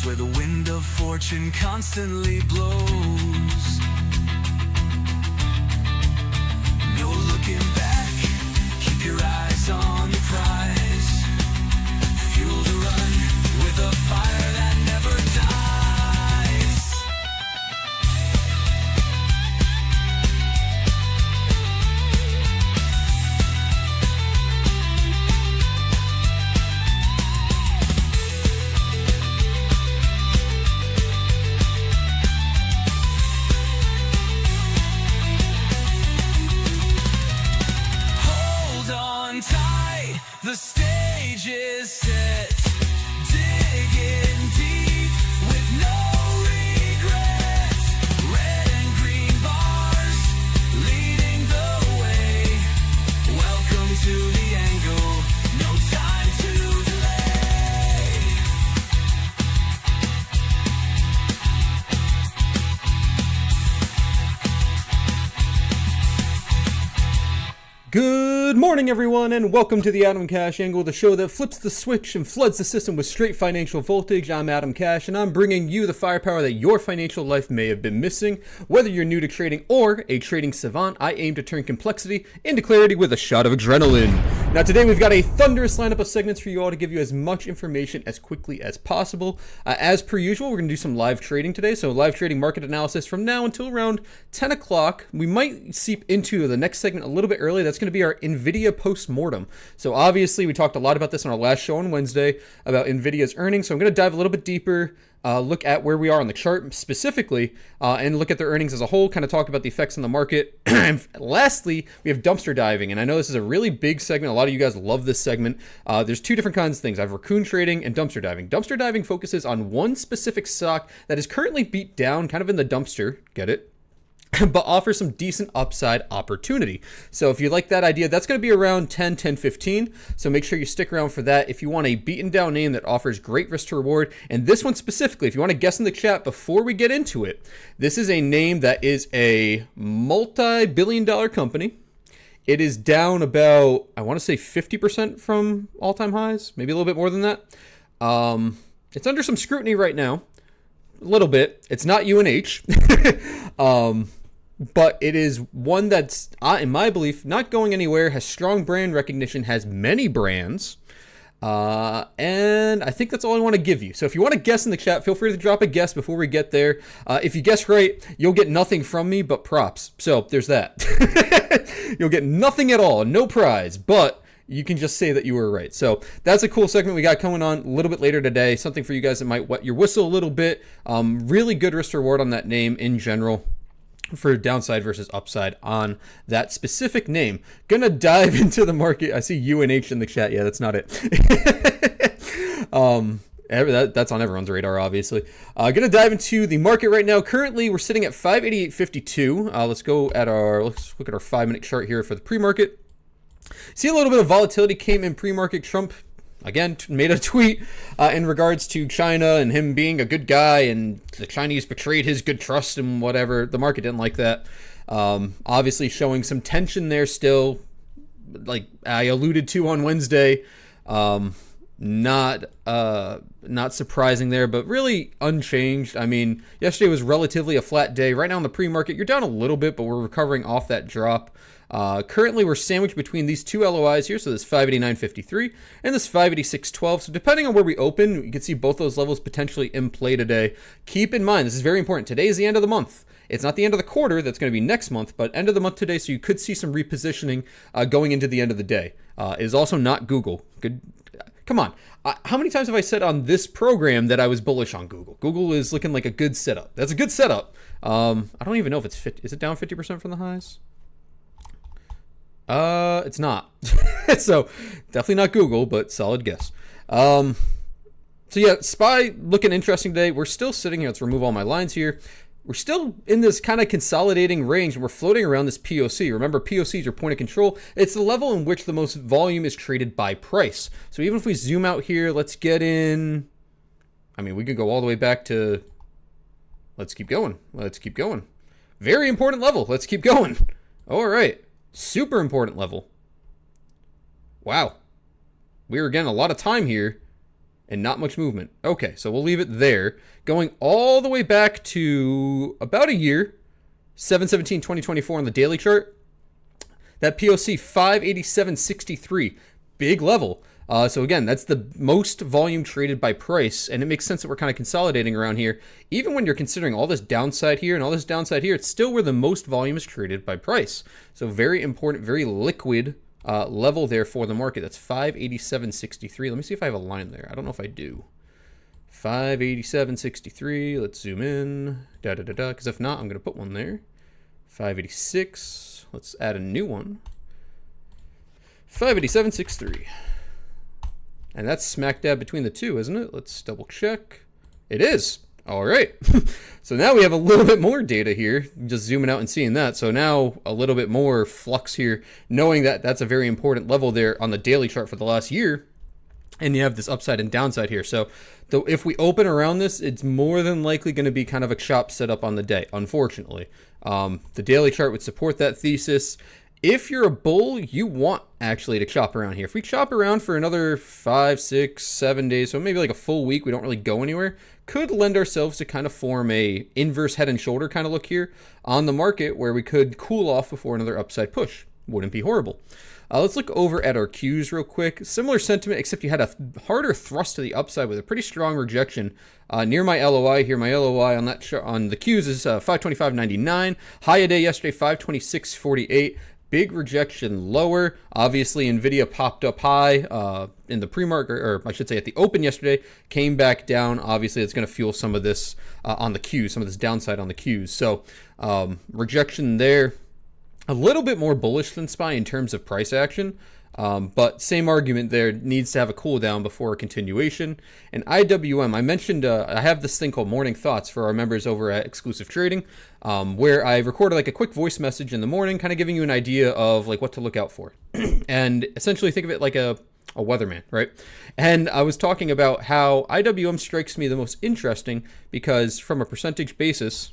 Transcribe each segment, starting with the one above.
where the wind of fortune constantly blows. No looking back, keep your eyes on the prize. Fuel to run with a fire that never dies. The stage is set, digging deep with no regrets. Red and green bars leading the way. Welcome to the angle, no time to delay. Good morning, everyone, and welcome to the Atomcash Angle, the show that flips the switch and floods the system with straight financial voltage. I'm Atomcash, and I'm bringing you the firepower that your financial life may have been missing. Whether you're new to trading or a trading savant, I aim to turn complexity into clarity with a shot of adrenaline. Now, today we've got a thunderous lineup of segments for you all to give you as much information as quickly as possible. As per usual, we're going to do some live trading today, so live trading market analysis from now until around 10 o'clock. We might seep into the next segment a little bit early. That's going to be our NVDA post-mortem. So obviously we talked a lot about this on our last show on Wednesday about NVIDIA's earnings. So I'm going to dive a little bit deeper, look at where we are on the chart specifically, and look at their earnings as a whole, kind of talk about the effects on the market. And lastly, we have dumpster diving. And I know this is a really big segment. A lot of you guys love this segment. There's two different kinds of things. I have raccoon trading and dumpster diving. Dumpster diving focuses on one specific stock that is currently beat down, kind of in the dumpster. Get it? But offers some decent upside opportunity. So if you like that idea, that's going to be around 10-15. So make sure you stick around for that. If you want a beaten down name that offers great risk to reward, and this one specifically, if you want to guess in the chat before we get into it, this is a name that is a multi-billion-dollar company. It is down about, I want to say 50% from all-time highs, maybe a little bit more than that. It's under some scrutiny right now. A little bit. It's not UNH. But it is one that's, in my belief, not going anywhere, has strong brand recognition, has many brands, and I think that's all I want to give you. So if you want to guess in the chat, feel free to drop a guess before we get there. If you guess right, you'll get nothing from me but props. So there's that. You'll get nothing at all, no prize, but you can just say that you were right. So that's a cool segment we got coming on a little bit later today. Something for you guys that might wet your whistle a little bit. Really good risk to reward on that name in general for downside versus upside on that specific name. Gonna dive into the market. I see UNH in the chat. Yeah, that's not it. That's on everyone's radar, obviously. Gonna dive into the market right now. Currently, we're sitting at 588.52. Let's look at our 5-minute chart here for the pre-market. See a little bit of volatility came in pre-market. Trump, again, made a tweet in regards to China and him being a good guy, and the Chinese betrayed his good trust and whatever. The market didn't like that. Obviously showing some tension there still, like I alluded to on Wednesday. Not surprising there, but really unchanged. I mean, yesterday was relatively a flat day. Right now in the pre-market, you're down a little bit, but we're recovering off that drop. Currently, we're sandwiched between these two LOIs here, so this 589.53 and this 586.12. So depending on where we open, you can see both those levels potentially in play today. Keep in mind, this is very important. Today is the end of the month. It's not the end of the quarter. That's going to be next month, but end of the month today, so you could see some repositioning going into the end of the day. It is also not Google. Good. Come on. How many times have I said on this program that I was bullish on Google? Google is looking like a good setup. That's a good setup. I don't even know if it's fit. Is it down 50% from the highs? It's not. So definitely not Google, but solid guess. So yeah, SPY looking interesting today. We're still sitting here. Let's remove all my lines here. We're still in this kind of consolidating range, and we're floating around this POC. Remember, POCs are point of control. It's the level in which the most volume is traded by price. So even if we zoom out here, let's get in. I mean, we could go all the way back to. Let's keep going. Let's keep going. Very important level. Let's keep going. All right. Super important level. Wow. We were getting a lot of time here. and not much movement. Okay, so we'll leave it there. Going all the way back to about a year, 7/17/2024 on the daily chart. That POC 587.63, big level. So again, that's the most volume traded by price, and it makes sense that we're kind of consolidating around here. Even when you're considering all this downside here and all this downside here, it's still where the most volume is traded by price. So very important, very liquid level there for the market. That's 587.63. Let me see if I have a line there. I don't know if I do. 587.63. Let's zoom in. Because if not, I'm going to put one there. 586. Let's add a new one. 587.63. And that's smack dab between the two, isn't it? Let's double check. It is. All right. So now we have a little bit more data here, just zooming out and seeing that. So now a little bit more flux here, knowing that that's a very important level there on the daily chart for the last year. And you have this upside and downside here. So if we open around this, it's more than likely going to be kind of a chop setup on the day, unfortunately. The daily chart would support that thesis. If you're a bull, you want actually to chop around here. If we chop around for another 5, 6, 7 days, so maybe like a full week, we don't really go anywhere, could lend ourselves to kind of form a inverse head and shoulder kind of look here on the market where we could cool off before another upside push. Wouldn't be horrible. Let's look over at our Qs real quick. Similar sentiment, except you had a harder thrust to the upside with a pretty strong rejection near my LOI here. My LOI on that on the Qs is 525.99. High a day yesterday, 526.48. Big rejection lower. Obviously, NVDA popped up high in the pre-market, or I should say at the open yesterday, came back down. Obviously, it's going to fuel some of this on the Qs, some of this downside on the Qs. So rejection there. A little bit more bullish than SPY in terms of price action, but same argument there, needs to have a cool down before a continuation. And IWM, I mentioned I have this thing called Morning Thoughts for our members over at Exclusive Trading, where I recorded like a quick voice message in the morning, kind of giving you an idea of like what to look out for. And essentially think of it like a weatherman, right? And I was talking about how IWM strikes me the most interesting because from a percentage basis,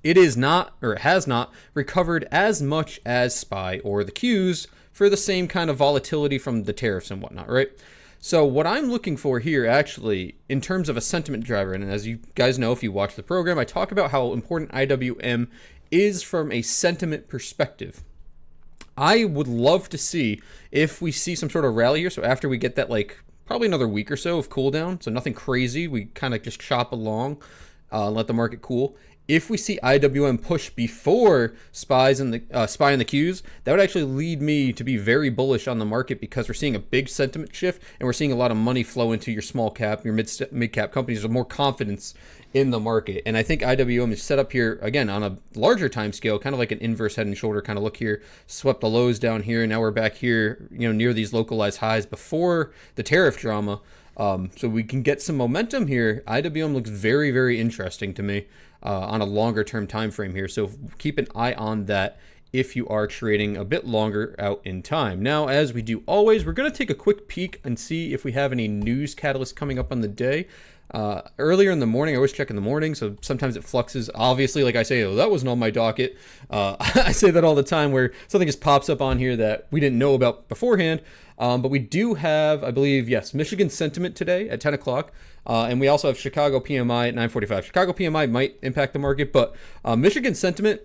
it is not, or it has not, recovered as much as SPY or the Qs for the same kind of volatility from the tariffs and whatnot, right? So what I'm looking for here actually in terms of a sentiment driver, and as you guys know if you watch the program, I talk about how important IWM is from a sentiment perspective. I would love to see if we see some sort of rally here. So after we get that, like probably another week or so of cool down, so nothing crazy, we kind of just chop along, let the market cool. If we see IWM push before SPY and the Qs, that would actually lead me to be very bullish on the market because we're seeing a big sentiment shift and we're seeing a lot of money flow into your small cap, your mid cap companies with more confidence in the market. And I think IWM is set up here again on a larger time scale, kind of like an inverse head and shoulder kind of look here. Swept the lows down here. Now we're back here, near these localized highs before the tariff drama. So we can get some momentum here. IWM looks very, very interesting to me on a longer term time frame here. So keep an eye on that if you are trading a bit longer out in time. Now, as we do always, we're going to take a quick peek and see if we have any news catalysts coming up on the day. Earlier in the morning, I always check in the morning, so sometimes it fluxes. Obviously, like I say, oh, that wasn't on my docket. I say that all the time where something just pops up on here that we didn't know about beforehand. But we do have, I believe, yes, Michigan sentiment today at 10 o'clock. And we also have Chicago PMI at 9:45. Chicago PMI might impact the market, but Michigan sentiment,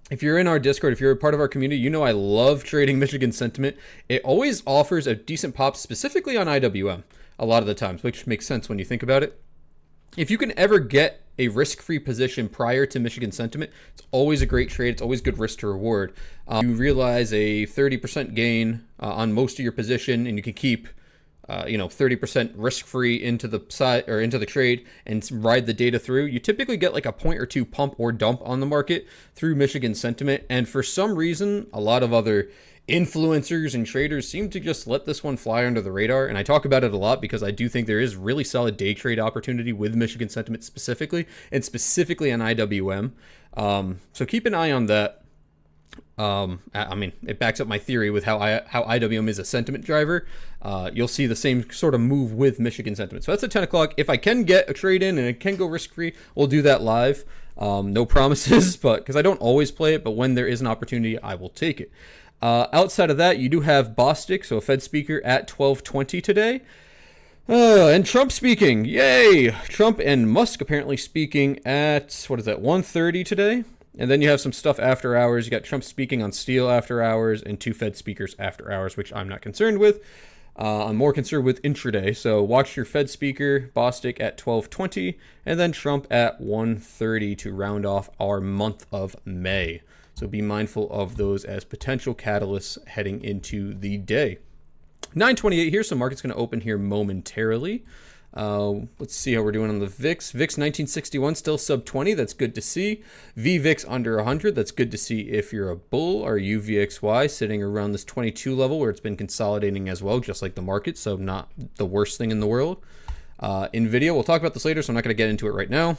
if you're in our Discord, if you're a part of our community, I love trading Michigan sentiment. It always offers a decent pop, specifically on IWM a lot of the times, which makes sense when you think about it. If you can ever get a risk-free position prior to Michigan sentiment, it's always a great trade. It's always good risk to reward. You realize a 30% gain on most of your position, and you can keep 30% risk-free into the side or into the trade and ride the data through. You typically get like a point or two pump or dump on the market through Michigan sentiment. And for some reason, a lot of other influencers and traders seem to just let this one fly under the radar. And I talk about it a lot because I do think there is really solid day trade opportunity with Michigan sentiment specifically, and specifically on IWM. So keep an eye on that. I mean, it backs up my theory with how IWM is a sentiment driver. You'll see the same sort of move with Michigan sentiment. So that's at 10 o'clock. If I can get a trade in and it can go risk-free, we'll do that live. No promises, but because I don't always play it, but when there is an opportunity, I will take it. Outside of that, you do have Bostic, so a Fed speaker, at 12:20 today. And Trump speaking. Yay! Trump and Musk apparently speaking at, what is that, 1:30 today? And then you have some stuff after hours. You got Trump speaking on steel after hours and two Fed speakers after hours, which I'm not concerned with. I'm more concerned with intraday. So watch your Fed speaker, Bostic at 12:20, and then Trump at 1:30 to round off our month of May. So be mindful of those as potential catalysts heading into the day. 9:28 here, so market's going to open here momentarily. Let's see how we're doing on the VIX. VIX 1961 still sub 20. That's good to see. VVIX under 100. That's good to see if you're a bull. Our UVXY sitting around this 22 level where it's been consolidating as well, just like the market. So not the worst thing in the world. NVDA, we'll talk about this later, so I'm not going to get into it right now.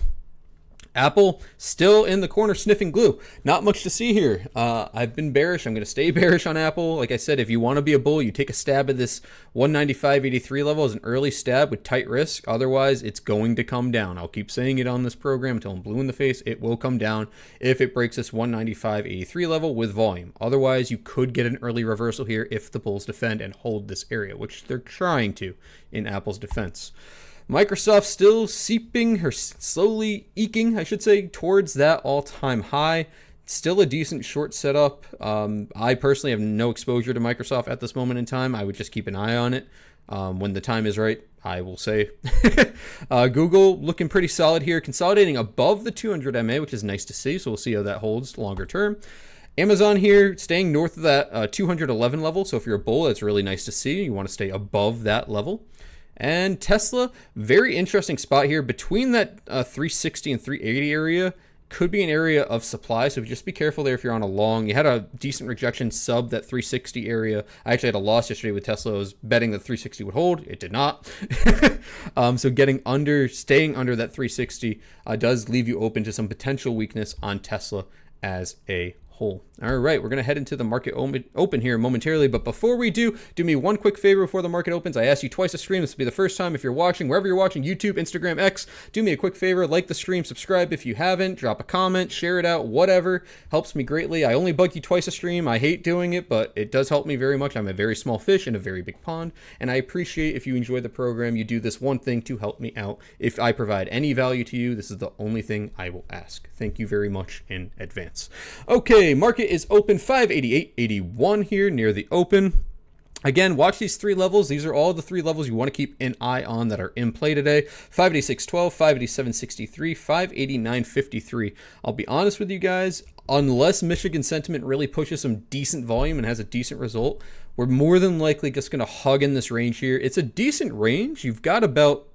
Apple still in the corner sniffing glue. Not much to see here. I've been bearish. I'm going to stay bearish on Apple. Like I said, if you want to be a bull, you take a stab at this 195.83 level as an early stab with tight risk. Otherwise, it's going to come down. I'll keep saying it on this program until I'm blue in the face. It will come down if it breaks this 195.83 level with volume. Otherwise, you could get an early reversal here if the bulls defend and hold this area, which they're trying to in Apple's defense. Microsoft still seeping, or slowly eking, I should say, towards that all-time high. Still a decent short setup. I personally have no exposure to Microsoft at this moment in time. I would just keep an eye on it. When the time is right, I will say. Google looking pretty solid here, consolidating above the 200 MA, which is nice to see. So we'll see how that holds longer term. Amazon here staying north of that 211 level. So if you're a bull, that's really nice to see. You want to stay above that level. And Tesla, very interesting spot here between that 360 and 380 area. Could be an area of supply, so just be careful there if you're on a long. You had a decent rejection sub that 360 area. I actually had a loss yesterday with Tesla. I was betting that 360 would hold. It did not. So staying under that 360 does leave you open to some potential weakness on Tesla as a whole. All right, we're going to head into the market open here momentarily, but before we do me one quick favor before the market opens. I ask you twice a stream. This will be the first time if you're watching, wherever you're watching, YouTube, Instagram, X. Do me a quick favor, like the stream, subscribe if you haven't, drop a comment, share it out, whatever. Helps me greatly. I only bug you twice a stream. I hate doing it, but it does help me very much. I'm a very small fish in a very big pond, and I appreciate if you enjoy the program. You do this one thing to help me out. If I provide any value to you, this is the only thing I will ask. Thank you very much in advance. Okay, market is open 588.81 here near the open. Again, watch these three levels. These are all the three levels you want to keep an eye on that are in play today. 586.12, 587.63, 589.53. I'll be honest with you guys, unless Michigan sentiment really pushes some decent volume and has a decent result, we're more than likely just going to hug in this range here. It's a decent range. You've got about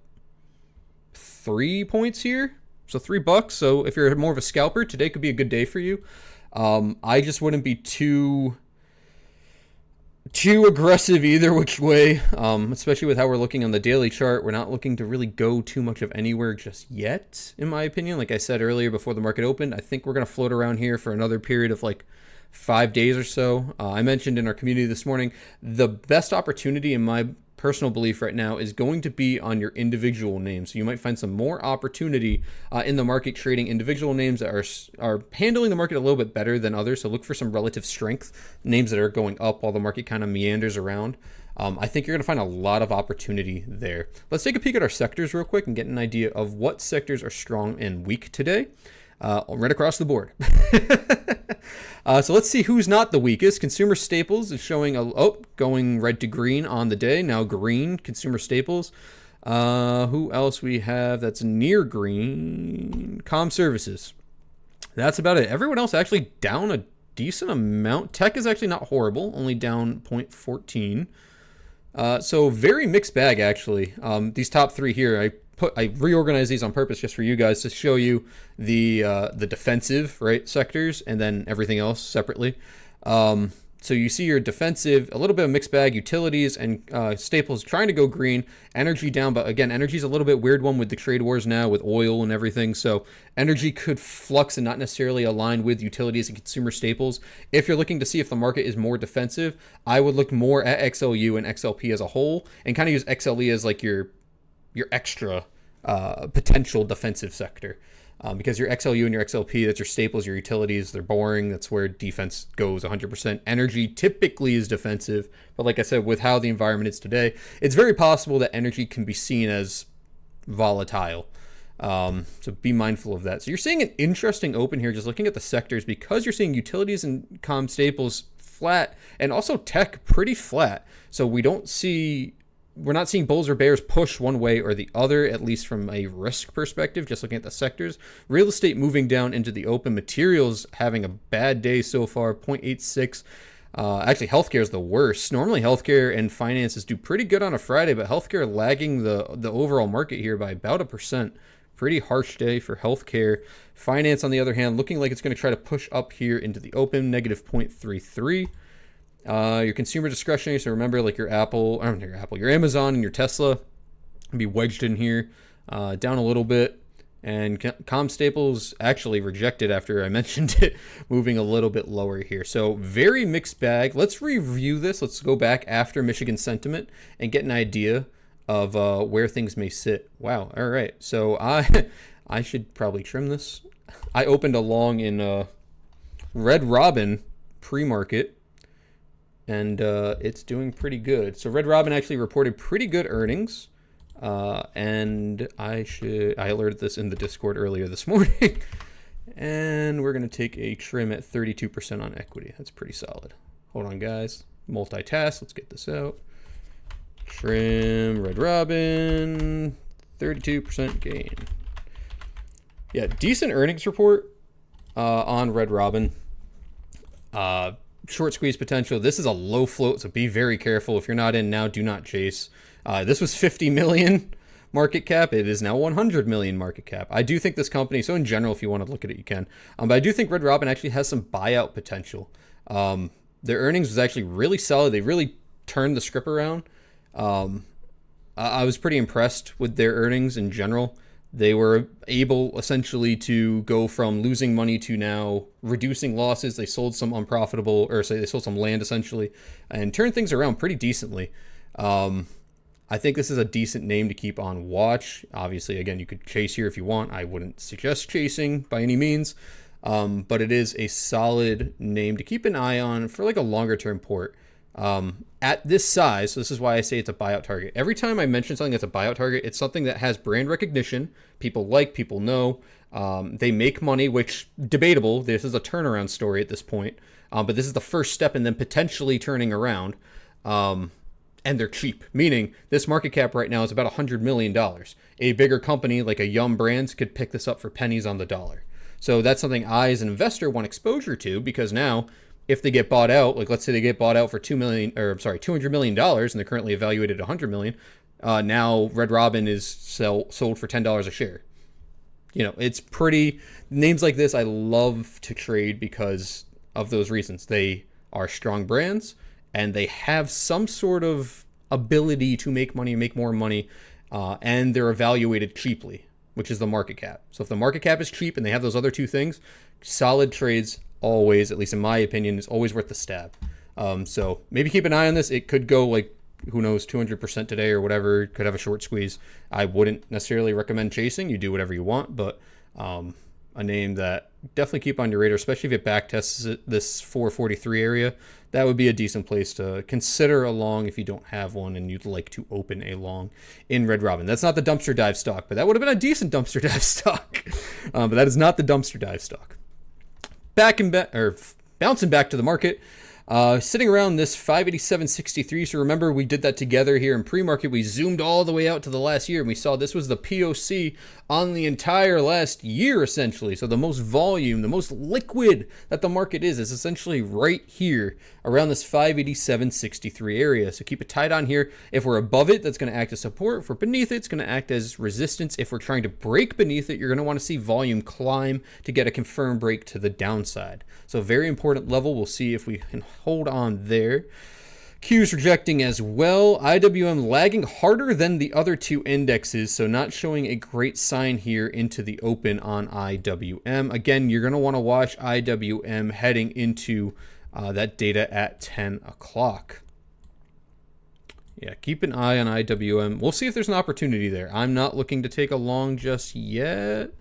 3 points here. So $3. So if you're more of a scalper, today could be a good day for you. I just wouldn't be too aggressive either which way, especially with how we're looking on the daily chart. We're not looking to really go too much of anywhere just yet, in my opinion. Like I said earlier before the market opened, I think we're going to float around here for another period of like 5 days or so. I mentioned in our community this morning, the best opportunity in my personal belief right now is going to be on your individual names. So you might find some more opportunity in the market trading individual names that are handling the market a little bit better than others. So look for some relative strength, names that are going up while the market kind of meanders around. I think you're going to find a lot of opportunity there. Let's take a peek at our sectors real quick and get an idea of what sectors are strong and weak today. Right across the board. So let's see who's not the weakest. Consumer staples is showing going red to green on the day. Now green, consumer staples. Who else we have that's near green? Comm services. That's about it. Everyone else actually down a decent amount. Tech is actually not horrible, only down 0.14. So very mixed bag actually. These top three here, I reorganized these on purpose just for you guys to show you the defensive sectors and then everything else separately. So you see your defensive, a little bit of mixed bag, utilities and staples trying to go green, energy down, but again, energy is a little bit weird one with the trade wars now with oil and everything. So energy could flux and not necessarily align with utilities and consumer staples. If you're looking to see if the market is more defensive, I would look more at XLU and XLP as a whole and kind of use XLE as like your extra potential defensive sector. because your XLU and your XLP, that's your staples, your utilities, they're boring. That's where defense goes 100%. Energy typically is defensive, but like I said, with how the environment is today, it's very possible that energy can be seen as volatile. So be mindful of that. So you're seeing an interesting open here, just looking at the sectors, because you're seeing utilities and comm staples flat, and also tech pretty flat. So we're not seeing bulls or bears push one way or the other, at least from a risk perspective, just looking at the sectors. Real estate moving down into the open. Materials having a bad day so far, 0.86. Actually, healthcare is the worst. Normally, healthcare and finances do pretty good on a Friday, but healthcare lagging the overall market here by about 1%. Pretty harsh day for healthcare. Finance, on the other hand, looking like it's going to try to push up here into the open, negative 0.33. Your consumer discretionary, so remember, like your Amazon and your Tesla can be wedged in here, down a little bit. And comm staples actually rejected after I mentioned it, moving a little bit lower here. So very mixed bag. Let's review this. Let's go back after Michigan sentiment and get an idea of where things may sit. Wow. All right. So I should probably trim this. I opened a long in Red Robin pre-market, and it's doing pretty good. So Red Robin actually reported pretty good earnings, and I alerted this in the Discord earlier this morning. And we're going to take a trim at 32% on equity. That's pretty solid. Hold on, guys. Multitask. Let's get this out. Trim Red Robin, 32% gain. Yeah, decent earnings report on Red Robin. Short squeeze potential. This is a low float, so be very careful. If you're not in now, do not chase. This was 50 million market cap. It is now 100 million market cap. I do think this company, so in general, if you want to look at it, you can. But I do think Red Robin actually has some buyout potential. Their earnings was actually really solid. They really turned the script around. I was pretty impressed with their earnings in general. They were able essentially to go from losing money to now reducing losses. They sold some they sold some land essentially and turned things around pretty decently. I think this is a decent name to keep on watch. Obviously, again, you could chase here if you want. I wouldn't suggest chasing by any means, but it is a solid name to keep an eye on for like a longer term port. At this size, so this is why I say it's a buyout target. Every time I mention something that's a buyout target, it's something that has brand recognition. People know. They make money, which debatable. This is a turnaround story at this point. But this is the first step in them potentially turning around. And they're cheap, meaning this market cap right now is about $100 million. A bigger company like a Yum Brands could pick this up for pennies on the dollar. So that's something I, as an investor, want exposure to, because now, if they get bought out, like let's say they get bought out for $200 million, and they're currently evaluated at $100 million. Now Red Robin is sold for $10 a share. You know, it's pretty. Names like this I love to trade because of those reasons. They are strong brands, and they have some sort of ability to make money, make more money, and they're evaluated cheaply, which is the market cap. So if the market cap is cheap and they have those other two things, solid trades. Always, at least in my opinion, is always worth the stab. So maybe keep an eye on this. It could go like, who knows, 200% today or whatever. It could have a short squeeze. I wouldn't necessarily recommend chasing. You do whatever you want, but a name that definitely keep on your radar, especially if it back tests this 443 area. That would be a decent place to consider a long if you don't have one and you'd like to open a long in Red Robin. That's not the dumpster dive stock, but that would have been a decent dumpster dive stock. But that is not the dumpster dive stock. Bouncing back to the market, sitting around this 587.63. So remember, we did that together here in pre-market. We zoomed all the way out to the last year, and we saw this was the POC on the entire last year, essentially. So the most volume, the most liquid that the market is essentially right here around this 587.63 area. So keep it tight on here. If we're above it, that's going to act as support. If we're beneath it, it's going to act as resistance. If we're trying to break beneath it, you're going to want to see volume climb to get a confirmed break to the downside. So very important level. We'll see if we can hold on there. Q's rejecting as well. IWM lagging harder than the other two indexes, so not showing a great sign here into the open on IWM. Again, you're going to want to watch IWM heading into that data at 10 o'clock. Yeah, keep an eye on IWM. We'll see if there's an opportunity there. I'm not looking to take a long just yet.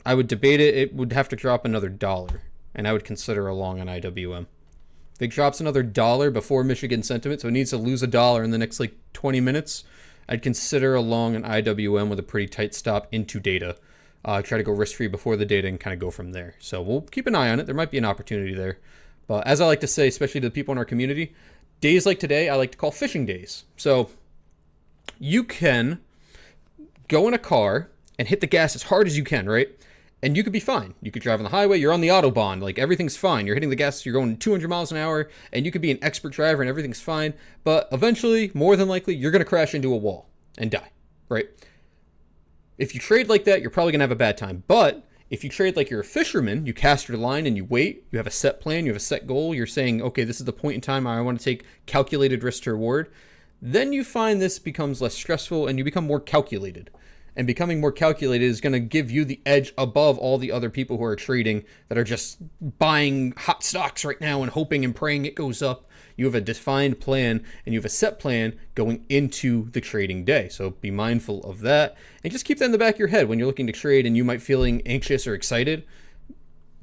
I would debate it. It would have to drop another $1, and I would consider a long on IWM. If it drops another $1 before Michigan sentiment, so it needs to lose $1 in the next like 20 minutes, I'd consider a long on IWM with a pretty tight stop into data. Try to go risk-free before the data and kind of go from there. So we'll keep an eye on it. There might be an opportunity there. But as I like to say, especially to the people in our community, days like today I like to call fishing days. So you can go in a car and hit the gas as hard as you can, right? And you could be fine. You could drive on the highway, you're on the Autobahn, like everything's fine. You're hitting the gas, you're going 200 miles an hour, and you could be an expert driver and everything's fine. But eventually, more than likely, you're going to crash into a wall and die, right? If you trade like that, you're probably going to have a bad time. But if you trade like you're a fisherman, you cast your line and you wait, you have a set plan, you have a set goal, you're saying, okay, this is the point in time I want to take calculated risk to reward, then you find this becomes less stressful and you become more calculated. And becoming more calculated is going to give you the edge above all the other people who are trading that are just buying hot stocks right now and hoping and praying it goes up. You have a defined plan and you have a set plan going into the trading day. So be mindful of that and just keep that in the back of your head when you're looking to trade and you might feeling anxious or excited.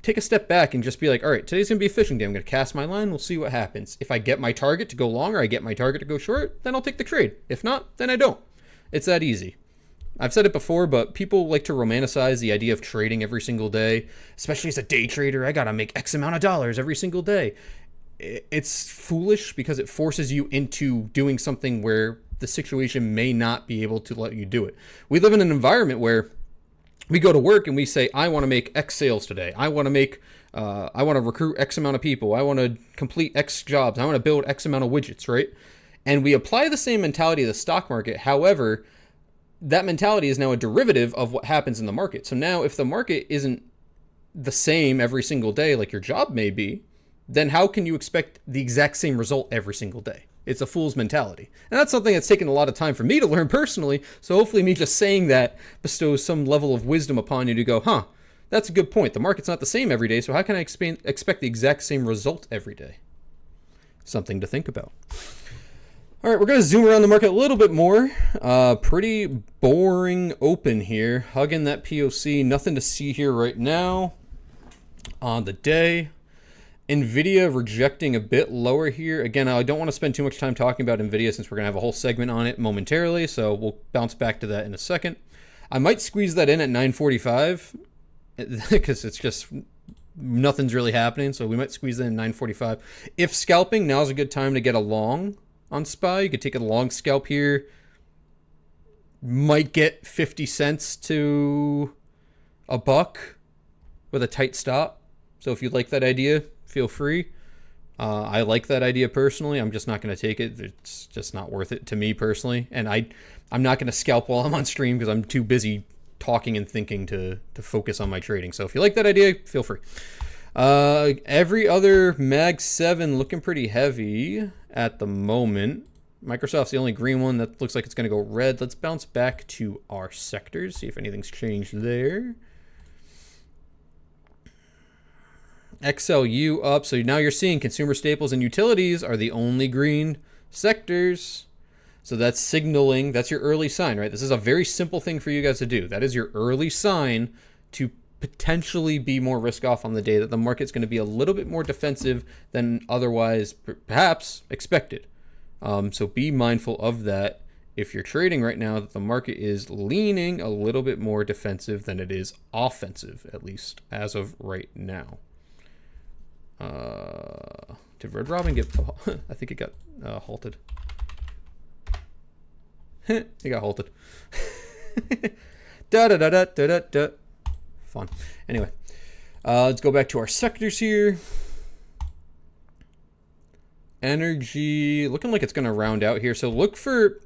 Take a step back and just be like, all right, today's going to be a fishing day. I'm going to cast my line. We'll see what happens. If I get my target to go long or I get my target to go short, then I'll take the trade. If not, then I don't. It's that easy. I've said it before, but people like to romanticize the idea of trading every single day, especially as a day trader. I got to make X amount of dollars every single day. It's foolish because it forces you into doing something where the situation may not be able to let you do it. We live in an environment where we go to work and we say, I want to make X sales today. I want to recruit X amount of people. I want to complete X jobs. I want to build X amount of widgets, right? And we apply the same mentality to the stock market. However, that mentality is now a derivative of what happens in the market. So now if the market isn't the same every single day like your job may be, then how can you expect the exact same result every single day? It's a fool's mentality. And that's something that's taken a lot of time for me to learn personally. So hopefully me just saying that bestows some level of wisdom upon you to go, huh, that's a good point. The market's not the same every day. So how can I expect the exact same result every day? Something to think about. All right, we're going to zoom around the market a little bit more. Pretty boring open here. Hugging that POC. Nothing to see here right now on the day. NVDA rejecting a bit lower here. Again, I don't want to spend too much time talking about NVIDIA since we're going to have a whole segment on it momentarily, so we'll bounce back to that in a second. I might squeeze that in at 945 because it's just nothing's really happening, so we might squeeze that in 945. If scalping, now's a good time to get a long on SPY. You could take a long scalp here. Might get 50 cents to a buck with a tight stop. So if you like that idea, feel free. I like that idea personally. I'm just not going to take it. It's just not worth it to me personally. And I'm not going to scalp while I'm on stream because I'm too busy talking and thinking to focus on my trading. So if you like that idea, feel free. Every other Mag 7 looking pretty heavy at the moment. Microsoft's the only green one that looks like it's going to go red. Let's bounce back to our sectors, see if anything's changed there. XLU up. So now you're seeing consumer staples and utilities are the only green sectors. So that's signaling, that's your early sign, right? This is a very simple thing for you guys to do. That is your early sign to potentially be more risk off on the day that the market's going to be a little bit more defensive than otherwise perhaps expected. So be mindful of that if you're trading right now, that the market is leaning a little bit more defensive than it is offensive, at least as of right now. Did Red Robin get... I think it got halted. It got halted. Da-da-da-da-da-da-da. Fun. Anyway, let's go back to our sectors here. Energy, looking like it's going to round out here. So look for...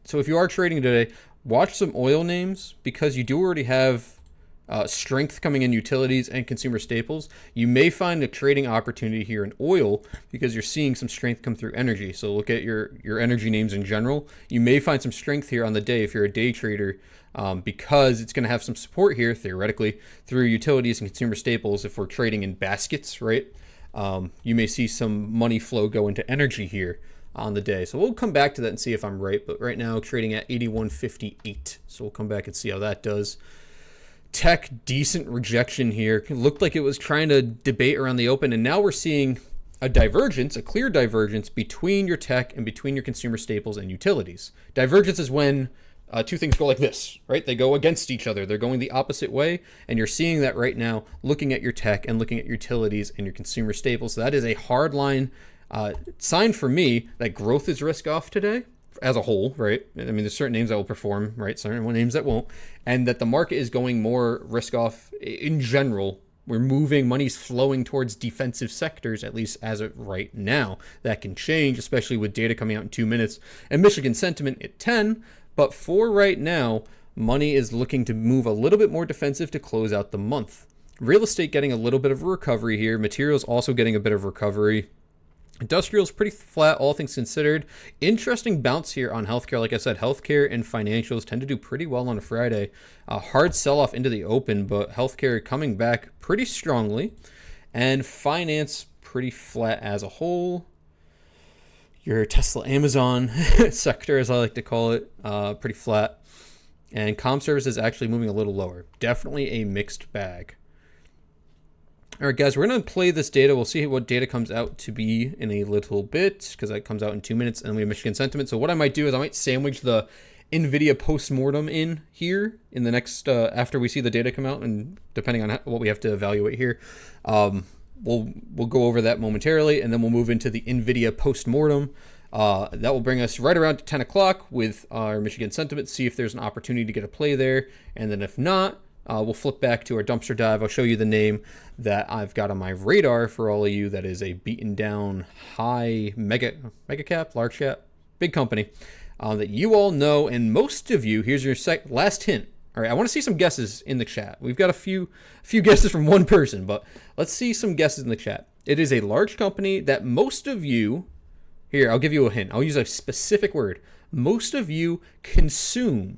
So if you are trading today, watch some oil names because you do already have... strength coming in utilities and consumer staples. You may find a trading opportunity here in oil because you're seeing some strength come through energy. So look at your energy names in general. You may find some strength here on the day if you're a day trader because it's going to have some support here, theoretically, through utilities and consumer staples if we're trading in baskets, right? You may see some money flow go into energy here on the day. So we'll come back to that and see if I'm right. But right now, trading at 81.58. So we'll come back and see how that does. Tech, decent rejection here. It looked like it was trying to debate around the open, and now we're seeing a divergence, a clear divergence between your tech and between your consumer staples and utilities. Divergence is when two things go like this, right? They go against each other. They're going the opposite way, and you're seeing that right now looking at your tech and looking at your utilities and your consumer staples. So that is a hard line sign for me that growth is risk off today as a whole, right? I mean, there's certain names that will perform, right? Certain names that won't, and that the market is going more risk off in general. We're moving, money's flowing towards defensive sectors, at least as of right now. That can change, especially with data coming out in 2 minutes and Michigan sentiment at 10. But for right now, money is looking to move a little bit more defensive to close out the month. Real estate getting a little bit of a recovery here. Materials also getting a bit of recovery. Industrial's pretty flat, all things considered. Interesting bounce here on healthcare. Like I said, healthcare and financials tend to do pretty well on a Friday. A hard sell-off into the open, but healthcare coming back pretty strongly. And finance pretty flat as a whole. Your Tesla, Amazon sector, as I like to call it, pretty flat. And comm services actually moving a little lower. Definitely a mixed bag. All right, guys, we're going to play this data. We'll see what data comes out to be in a little bit because that comes out in 2 minutes, and we have Michigan sentiment. So what I might do is I might sandwich the NVDA post-mortem in here in the next, after we see the data come out, and depending on what we have to evaluate here, we'll go over that momentarily, and then we'll move into the NVIDIA post-mortem. That will bring us right around to 10 o'clock with our Michigan sentiment, see if there's an opportunity to get a play there, and then if not, we'll flip back to our dumpster dive. I'll show you the name that I've got on my radar for all of you. That is a beaten down high mega cap, large cap, big company that you all know, and most of you, here's your last hint. All right, I want to see some guesses in the chat. We've got a few guesses from one person, but let's see some guesses in the chat. It is a large company that most of you, here, I'll give you a hint. I'll use a specific word. Most of you consume,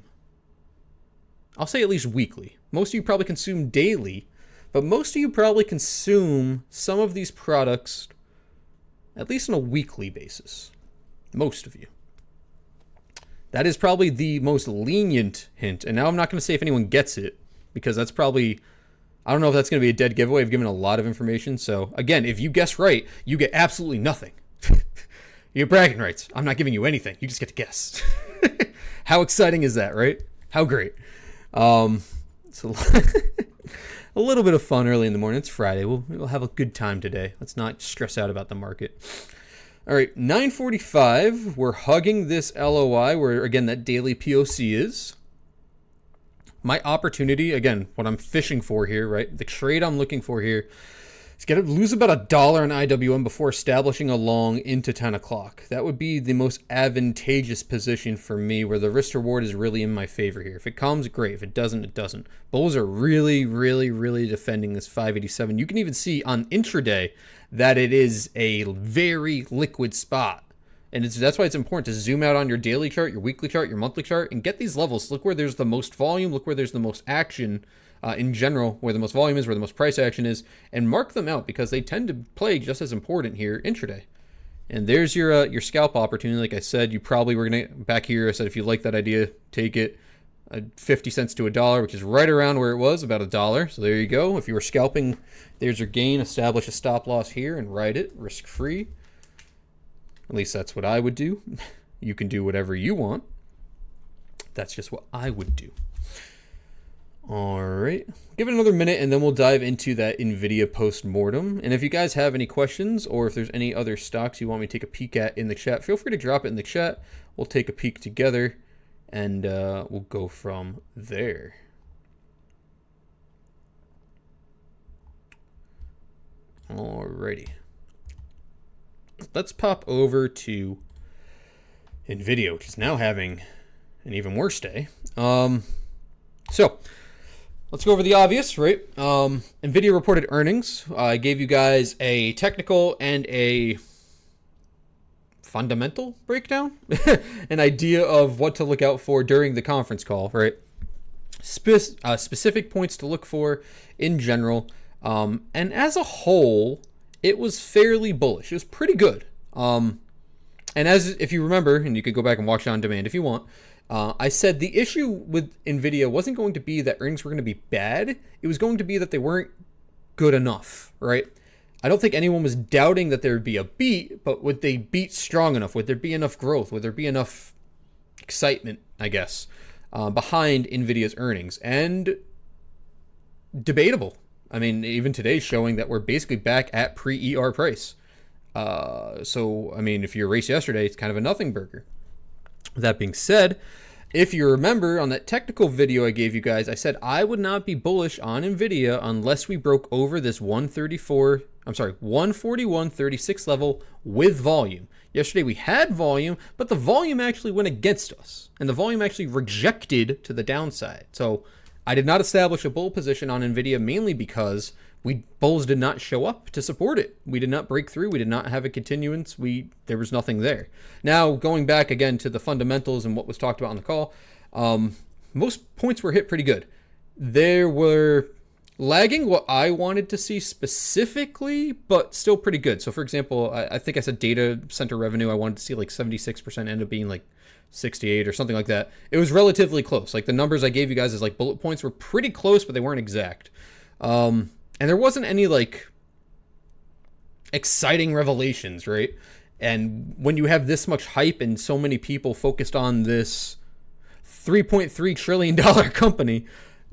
I'll say at least weekly. Most of you probably consume daily, but most of you probably consume some of these products at least on a weekly basis. Most of you. That is probably the most lenient hint. And now I'm not going to say if anyone gets it, because that's probably, I don't know if that's going to be a dead giveaway. I've given a lot of information. So again, if you guess right, you get absolutely nothing. You get bragging rights. I'm not giving you anything. You just get to guess. How exciting is that, right? How great. So a little bit of fun early in the morning. It's Friday. We'll have a good time today. Let's not stress out about the market. All right, 9:45. We're hugging this LOI where, again, that daily POC is. My opportunity, again, what I'm fishing for here, right? The trade I'm looking for here is going to lose about $1 on IWM before establishing a long into 10 o'clock. That would be the most advantageous position for me where the risk reward is really in my favor here. If it comes, great. If it doesn't, it doesn't. Bulls are really, really, really defending this 587. You can even see on intraday that it is a very liquid spot. And that's why it's important to zoom out on your daily chart, your weekly chart, your monthly chart, and get these levels. Look where there's the most volume. Look where there's the most action in general, where the most volume is, where the most price action is, and mark them out because they tend to play just as important here intraday. And there's your scalp opportunity. Like I said, you probably were going to, back here, I said if you like that idea, take it. 50 cents to $1, which is right around where it was, about $1. So there you go. If you were scalping, there's your gain. Establish a stop loss here and ride it risk-free. At least that's what I would do. You can do whatever you want. That's just what I would do. All right. Give it another minute, and then we'll dive into that NVIDIA post-mortem. And if you guys have any questions or if there's any other stocks you want me to take a peek at in the chat, feel free to drop it in the chat. We'll take a peek together, and we'll go from there. Alrighty. Let's pop over to NVIDIA, which is now having an even worse day. So let's go over the obvious, right? NVIDIA reported earnings. I gave you guys a technical and a fundamental breakdown, an idea of what to look out for during the conference call, right? Specific points to look for in general. And as a whole, it was fairly bullish. It was pretty good. And if you remember, and you could go back and watch it on demand if you want, I said the issue with NVIDIA wasn't going to be that earnings were going to be bad. It was going to be that they weren't good enough, right? I don't think anyone was doubting that there would be a beat, but would they beat strong enough? Would there be enough growth? Would there be enough excitement, I guess, behind NVIDIA's earnings? And debatable. I mean, even today showing that we're basically back at pre-ER price. So, I mean, if you erase yesterday, it's kind of a nothing burger. That being said, if you remember on that technical video I gave you guys, I said I would not be bullish on NVIDIA unless we broke over this 141.36 level with volume. Yesterday we had volume, but the volume actually went against us, and the volume actually rejected to the downside. So I did not establish a bull position on NVIDIA mainly because bulls did not show up to support it. We did not break through. We did not have a continuance. There was nothing there. Now, going back again to the fundamentals and what was talked about on the call, most points were hit pretty good. There were lagging what I wanted to see specifically, but still pretty good. So, for example, I think I said data center revenue, I wanted to see like 76%, ended up being like 68 or something like that. It was relatively close. Like the numbers I gave you guys as like bullet points were pretty close, but they weren't exact. And there wasn't any like exciting revelations, right? And when you have this much hype and so many people focused on this $3.3 trillion company,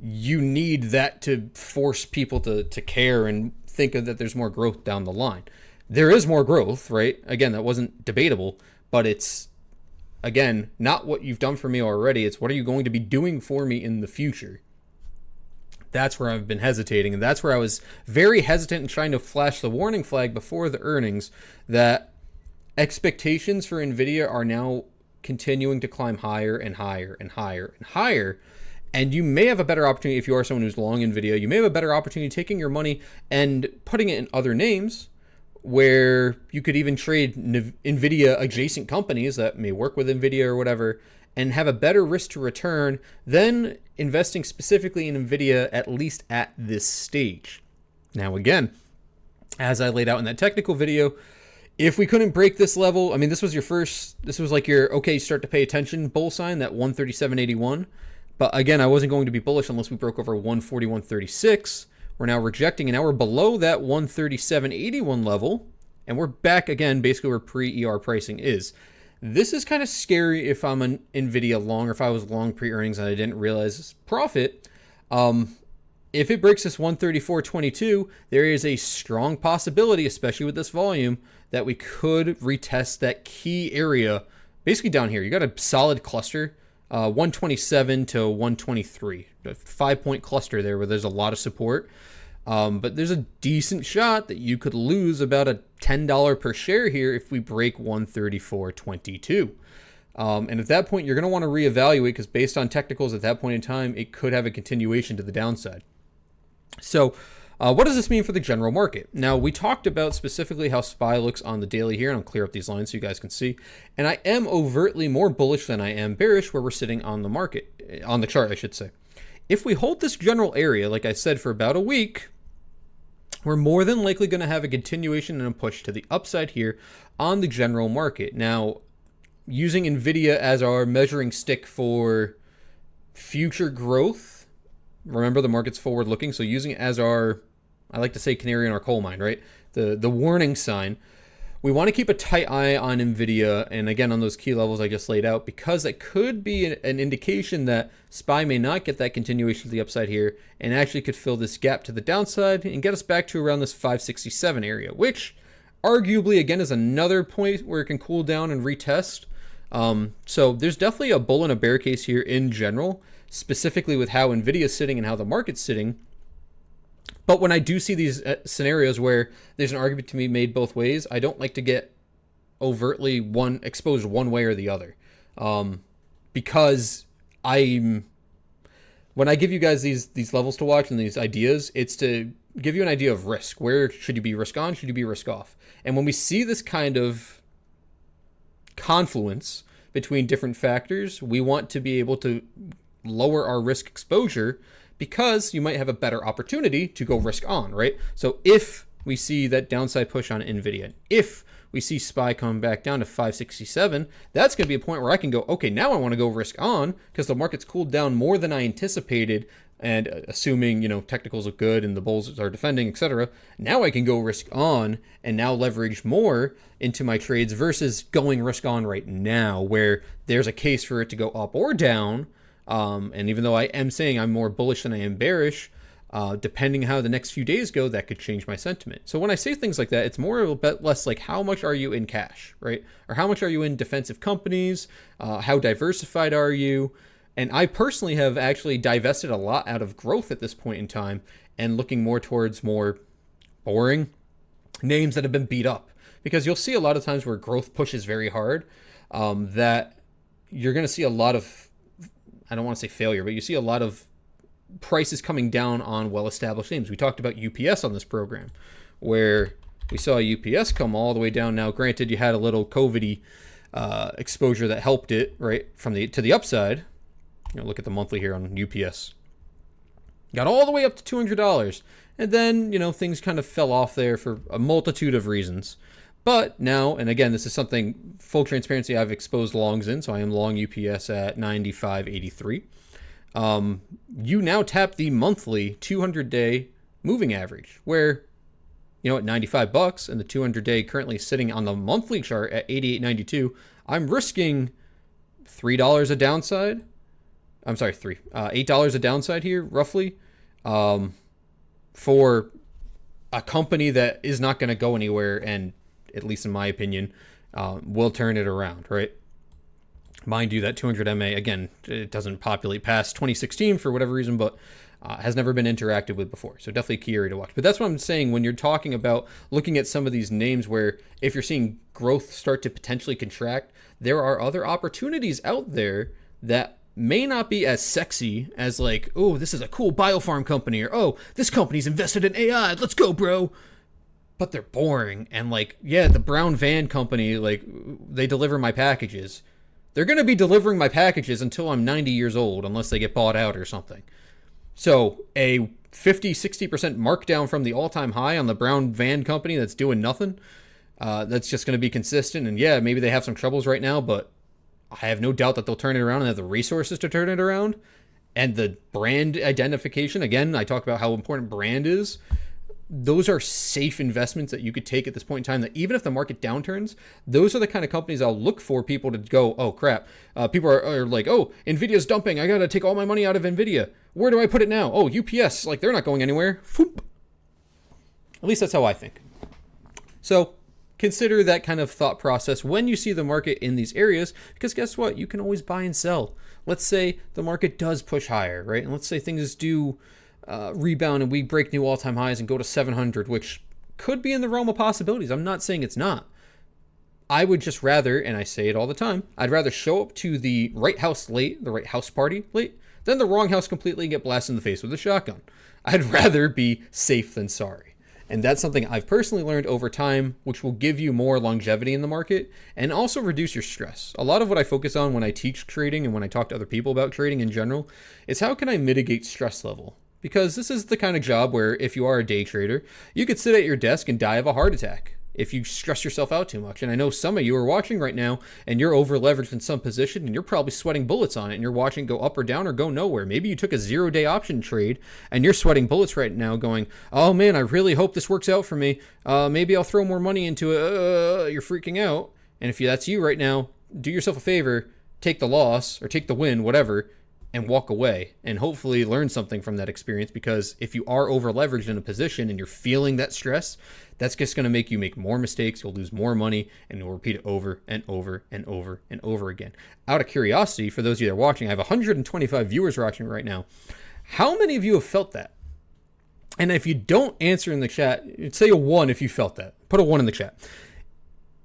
you need that to force people to care and think that there's more growth down the line. There is more growth, right? Again, that wasn't debatable, but it's, again, not what you've done for me already. It's what are you going to be doing for me in the future? That's where I've been hesitating, and that's where I was very hesitant in trying to flash the warning flag before the earnings that expectations for NVIDIA are now continuing to climb higher and higher and higher and higher. And you may have a better opportunity if you are someone who's long NVIDIA. You may have a better opportunity taking your money and putting it in other names where you could even trade NVIDIA adjacent companies that may work with NVIDIA or whatever and have a better risk to return than investing specifically in NVIDIA, at least at this stage. Now, again, as I laid out in that technical video, if we couldn't break this level, I mean, this was like your, okay, start to pay attention bull sign, that 137.81. But again, I wasn't going to be bullish unless we broke over 141.36. We're now rejecting, and now we're below that 137.81 level, and we're back again, basically where pre-ER pricing is. This is kind of scary if I'm an NVIDIA long, or if I was long pre-earnings and I didn't realize profit. If it breaks this 134.22, there is a strong possibility, especially with this volume, that we could retest that key area, basically down here. You got a solid cluster, 127 to 123, a 5-point cluster there where there's a lot of support. But there's a decent shot that you could lose about a $10 per share here if we break 134.22. And at that point, you're going to want to reevaluate because based on technicals at that point in time, it could have a continuation to the downside. So what does this mean for the general market? Now, we talked about specifically how SPY looks on the daily here, and I'll clear up these lines so you guys can see. And I am overtly more bullish than I am bearish where we're sitting on the market, on the chart, I should say. If we hold this general area, like I said, for about a week, we're more than likely going to have a continuation and a push to the upside here on the general market. Now, using NVIDIA as our measuring stick for future growth, remember the market's forward looking, so using it as our, I like to say canary in our coal mine, right? The warning sign. We want to keep a tight eye on NVIDIA, and again on those key levels I just laid out, because that could be an indication that SPY may not get that continuation to the upside here, and actually could fill this gap to the downside and get us back to around this 567 area, which arguably again is another point where it can cool down and retest. So there's definitely a bull and a bear case here in general, specifically with how NVIDIA is sitting and how the market's sitting. But when I do see these scenarios where there's an argument to be made both ways, I don't like to get overtly exposed one way or the other. Because when I give you guys these levels to watch and these ideas, it's to give you an idea of risk. Where should you be risk on? Should you be risk off? And when we see this kind of confluence between different factors, we want to be able to lower our risk exposure, because you might have a better opportunity to go risk on, right? So if we see that downside push on NVIDIA, if we see SPY coming back down to 567, that's going to be a point where I can go, okay, now I want to go risk on because the market's cooled down more than I anticipated. And assuming, technicals look good and the bulls are defending, etc., now I can go risk on and now leverage more into my trades versus going risk on right now where there's a case for it to go up or down. And even though I am saying I'm more bullish than I am bearish, depending how the next few days go, that could change my sentiment. So when I say things like that, it's more a bit less like how much are you in cash, right? Or how much are you in defensive companies? How diversified are you? And I personally have actually divested a lot out of growth at this point in time and looking more towards more boring names that have been beat up. Because you'll see a lot of times where growth pushes very hard, that you're going to see a lot of, I don't want to say failure, but you see a lot of prices coming down on well-established names. We talked about UPS on this program, where we saw UPS come all the way down. Now, granted, you had a little COVID-y exposure that helped it, right, to the upside. Look at the monthly here on UPS. Got all the way up to $200. And then, things kind of fell off there for a multitude of reasons. But now, and again, this is something, full transparency, I've exposed longs in. So I am long UPS at 95.83. You now tap the monthly 200-day moving average, where, at $95 and the 200-day currently sitting on the monthly chart at 88.92, I'm risking $3 a downside. I'm sorry, $8 a downside here, roughly, for a company that is not going to go anywhere and, at least in my opinion, will turn it around, right? Mind you, that 200 MA, again, it doesn't populate past 2016 for whatever reason, but has never been interacted with before. So definitely a key area to watch. But that's what I'm saying when you're talking about looking at some of these names where if you're seeing growth start to potentially contract, there are other opportunities out there that may not be as sexy as like, oh, this is a cool biofarm company, or oh, this company's invested in AI, let's go, bro. But they're boring. And like, yeah, the brown van company, like, they deliver my packages. They're going to be delivering my packages until I'm 90 years old, unless they get bought out or something. So a 50-60% markdown from the all-time high on the brown van company that's doing nothing, that's just going to be consistent. And yeah, maybe they have some troubles right now, but I have no doubt that they'll turn it around and have the resources to turn it around. And the brand identification, again, I talk about how important brand is. Those are safe investments that you could take at this point in time, that even if the market downturns, those are the kind of companies I'll look for people to go, oh, crap. People are like, oh, NVIDIA's dumping. I got to take all my money out of NVIDIA. Where do I put it now? Oh, UPS. Like, they're not going anywhere. Foop. At least that's how I think. So consider that kind of thought process when you see the market in these areas, because guess what? You can always buy and sell. Let's say the market does push higher, right? And let's say things do rebound and we break new all-time highs and go to 700, which could be in the realm of possibilities. I'm not saying it's not. I would just rather, and I say it all the time, I'd rather show up to the right house late, the right house party late, than the wrong house completely and get blasted in the face with a shotgun. I'd rather be safe than sorry. And that's something I've personally learned over time, which will give you more longevity in the market and also reduce your stress. A lot of what I focus on when I teach trading and when I talk to other people about trading in general is how can I mitigate stress level? Because this is the kind of job where if you are a day trader, you could sit at your desk and die of a heart attack if you stress yourself out too much. And I know some of you are watching right now and you're over leveraged in some position and you're probably sweating bullets on it and you're watching go up or down or go nowhere. Maybe you took a 0-day option trade and you're sweating bullets right now going, oh man, I really hope this works out for me. Maybe I'll throw more money into it. You're freaking out. And if that's you right now, do yourself a favor, take the loss or take the win, whatever, and walk away and hopefully learn something from that experience. Because if you are over leveraged in a position and you're feeling that stress, that's just going to make you make more mistakes. You'll lose more money and you'll repeat it over and over and over and over again. Out of curiosity, for those of you that are watching, I have 125 viewers watching right now. How many of you have felt that? And if you don't answer in the chat, say a 1 if you felt that. Put a 1 in the chat.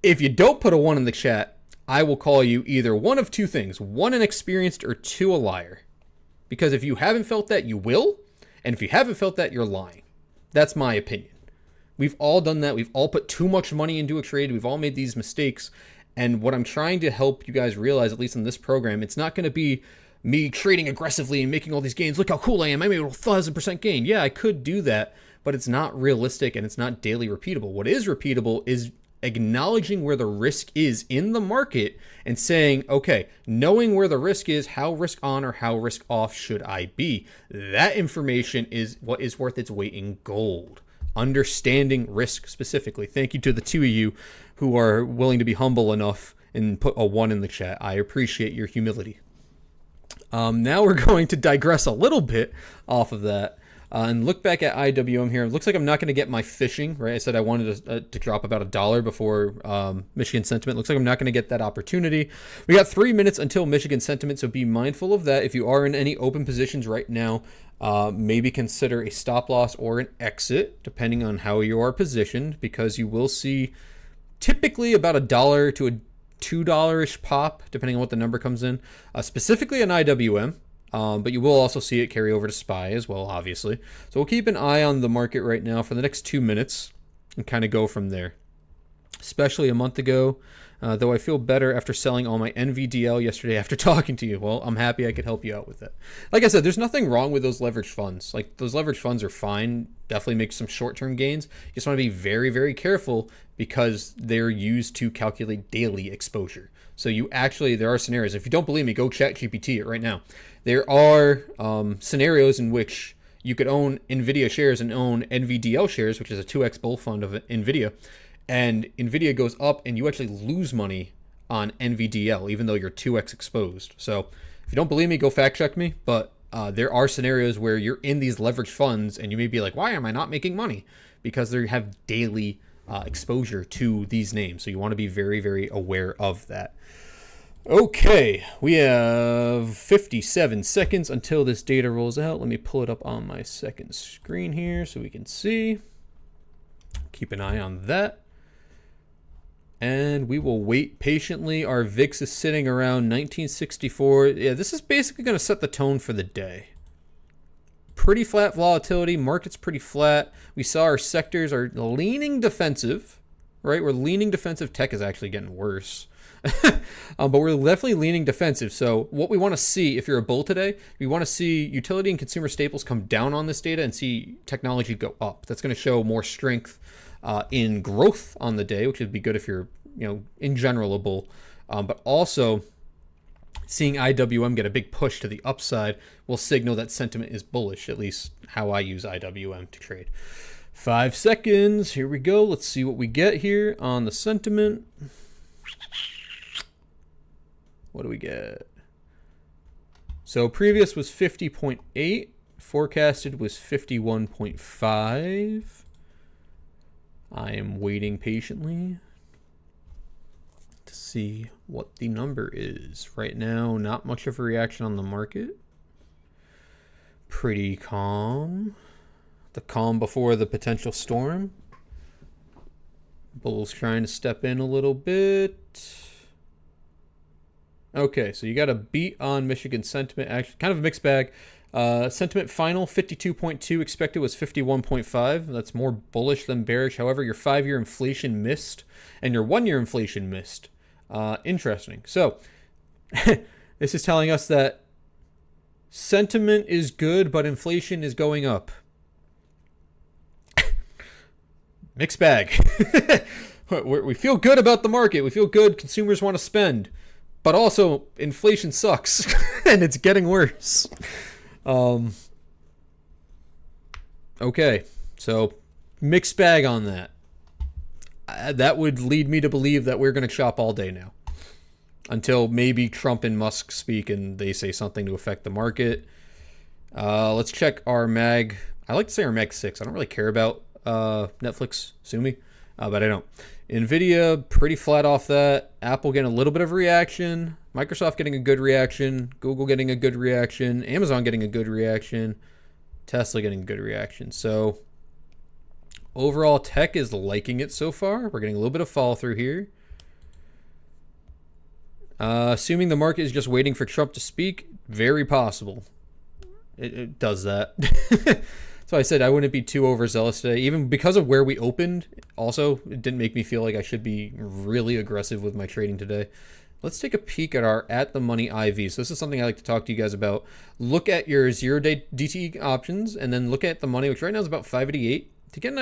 If you don't put a 1 in the chat, I will call you either one of two things. 1, inexperienced, or 2, a liar. Because if you haven't felt that, you will. And if you haven't felt that, you're lying. That's my opinion. We've all done that. We've all put too much money into a trade. We've all made these mistakes. And what I'm trying to help you guys realize, at least in this program, it's not going to be me trading aggressively and making all these gains. Look how cool I am. I made a 1,000% gain. Yeah, I could do that, but it's not realistic and it's not daily repeatable. What is repeatable is acknowledging where the risk is in the market and saying, okay, knowing where the risk is, how risk on or how risk off should I be? That information is what is worth its weight in gold. Understanding risk specifically. Thank you to the two of you who are willing to be humble enough and put a 1 in the chat. I appreciate your humility. Now we're going to digress a little bit off of that. And look back at IWM here. It looks like I'm not going to get my fishing, right? I said I wanted to drop about $1 before Michigan sentiment. Looks like I'm not going to get that opportunity. We got 3 minutes until Michigan sentiment, so be mindful of that. If you are in any open positions right now, maybe consider a stop loss or an exit, depending on how you are positioned, because you will see typically about $1 to a $2-ish pop, depending on what the number comes in, specifically on IWM. But you will also see it carry over to SPY as well, obviously. So we'll keep an eye on the market right now for the next 2 minutes and kind of go from there. Especially a month ago, though I feel better after selling all my NVDL yesterday after talking to you. Well, I'm happy I could help you out with that. Like I said, there's nothing wrong with those leveraged funds. Like, those leveraged funds are fine. Definitely make some short-term gains. You just want to be very, very careful because they're used to calculate daily exposure. So there are scenarios. If you don't believe me, go chat GPT it right now. There are scenarios in which you could own NVIDIA shares and own NVDL shares, which is a 2x bull fund of NVIDIA, and NVIDIA goes up and you actually lose money on NVDL, even though you're 2x exposed. So if you don't believe me, go fact check me, but there are scenarios where you're in these leveraged funds and you may be like, why am I not making money? Because they have daily exposure to these names. So you want to be very, very aware of that. Okay, we have 57 seconds until this data rolls out. Let me pull it up on my second screen here so we can see. Keep an eye on that. And we will wait patiently. Our VIX is sitting around 1964. Yeah, this is basically going to set the tone for the day. Pretty flat volatility. Market's pretty flat. We saw our sectors are leaning defensive, right? We're leaning defensive. Tech is actually getting worse. But we're definitely leaning defensive. So what we want to see, if you're a bull today, we want to see utility and consumer staples come down on this data and see technology go up. That's going to show more strength in growth on the day, which would be good if you're, in general a bull. But also seeing IWM get a big push to the upside will signal that sentiment is bullish, at least how I use IWM to trade. 5 seconds. Here we go. Let's see what we get here on the sentiment. What do we get? So previous was 50.8. Forecasted was 51.5. I am waiting patiently to see what the number is. Right now, not much of a reaction on the market. Pretty calm. The calm before the potential storm. Bulls trying to step in a little bit. Okay, so you got a beat on Michigan sentiment. Actually, kind of a mixed bag. Sentiment final 52.2, expected was 51.5. That's more bullish than bearish. However, your 5-year inflation missed and your 1-year inflation missed. Interesting. So this is telling us that sentiment is good, but inflation is going up. Mixed bag. We feel good about the market. We feel good. Consumers want to spend. But also, inflation sucks, and it's getting worse. Okay, so mixed bag on that. That would lead me to believe that we're going to chop all day now. Until maybe Trump and Musk speak and they say something to affect the market. Let's check our MAG. I like to say our MAG 6. I don't really care about Netflix, sue me, but I don't. NVIDIA, pretty flat off that. Apple getting a little bit of reaction. Microsoft getting a good reaction. Google getting a good reaction. Amazon getting a good reaction. Tesla getting a good reaction. So overall, tech is liking it so far. We're getting a little bit of fall through here. Assuming the market is just waiting for Trump to speak, very possible. It does that. So I said I wouldn't be too overzealous today, even because of where we opened. Also, it didn't make me feel like I should be really aggressive with my trading today. Let's take a peek at our at-the-money IV. So this is something I like to talk to you guys about. Look at your zero-day DTE options, and then look at the money, which right now is about 588. to get an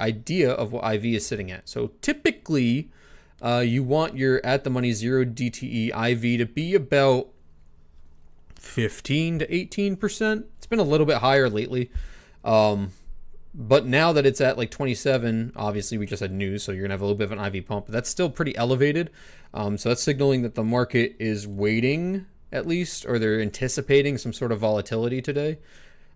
idea of what IV is sitting at. So typically, you want your at the money 0 DTE IV to be about 15 to 18%. It's been a little bit higher lately. But now that it's at like 27, obviously we just had news, so you're gonna have a little bit of an IV pump, but that's still pretty elevated. So that's signaling that the market is waiting, at least, or they're anticipating some sort of volatility today.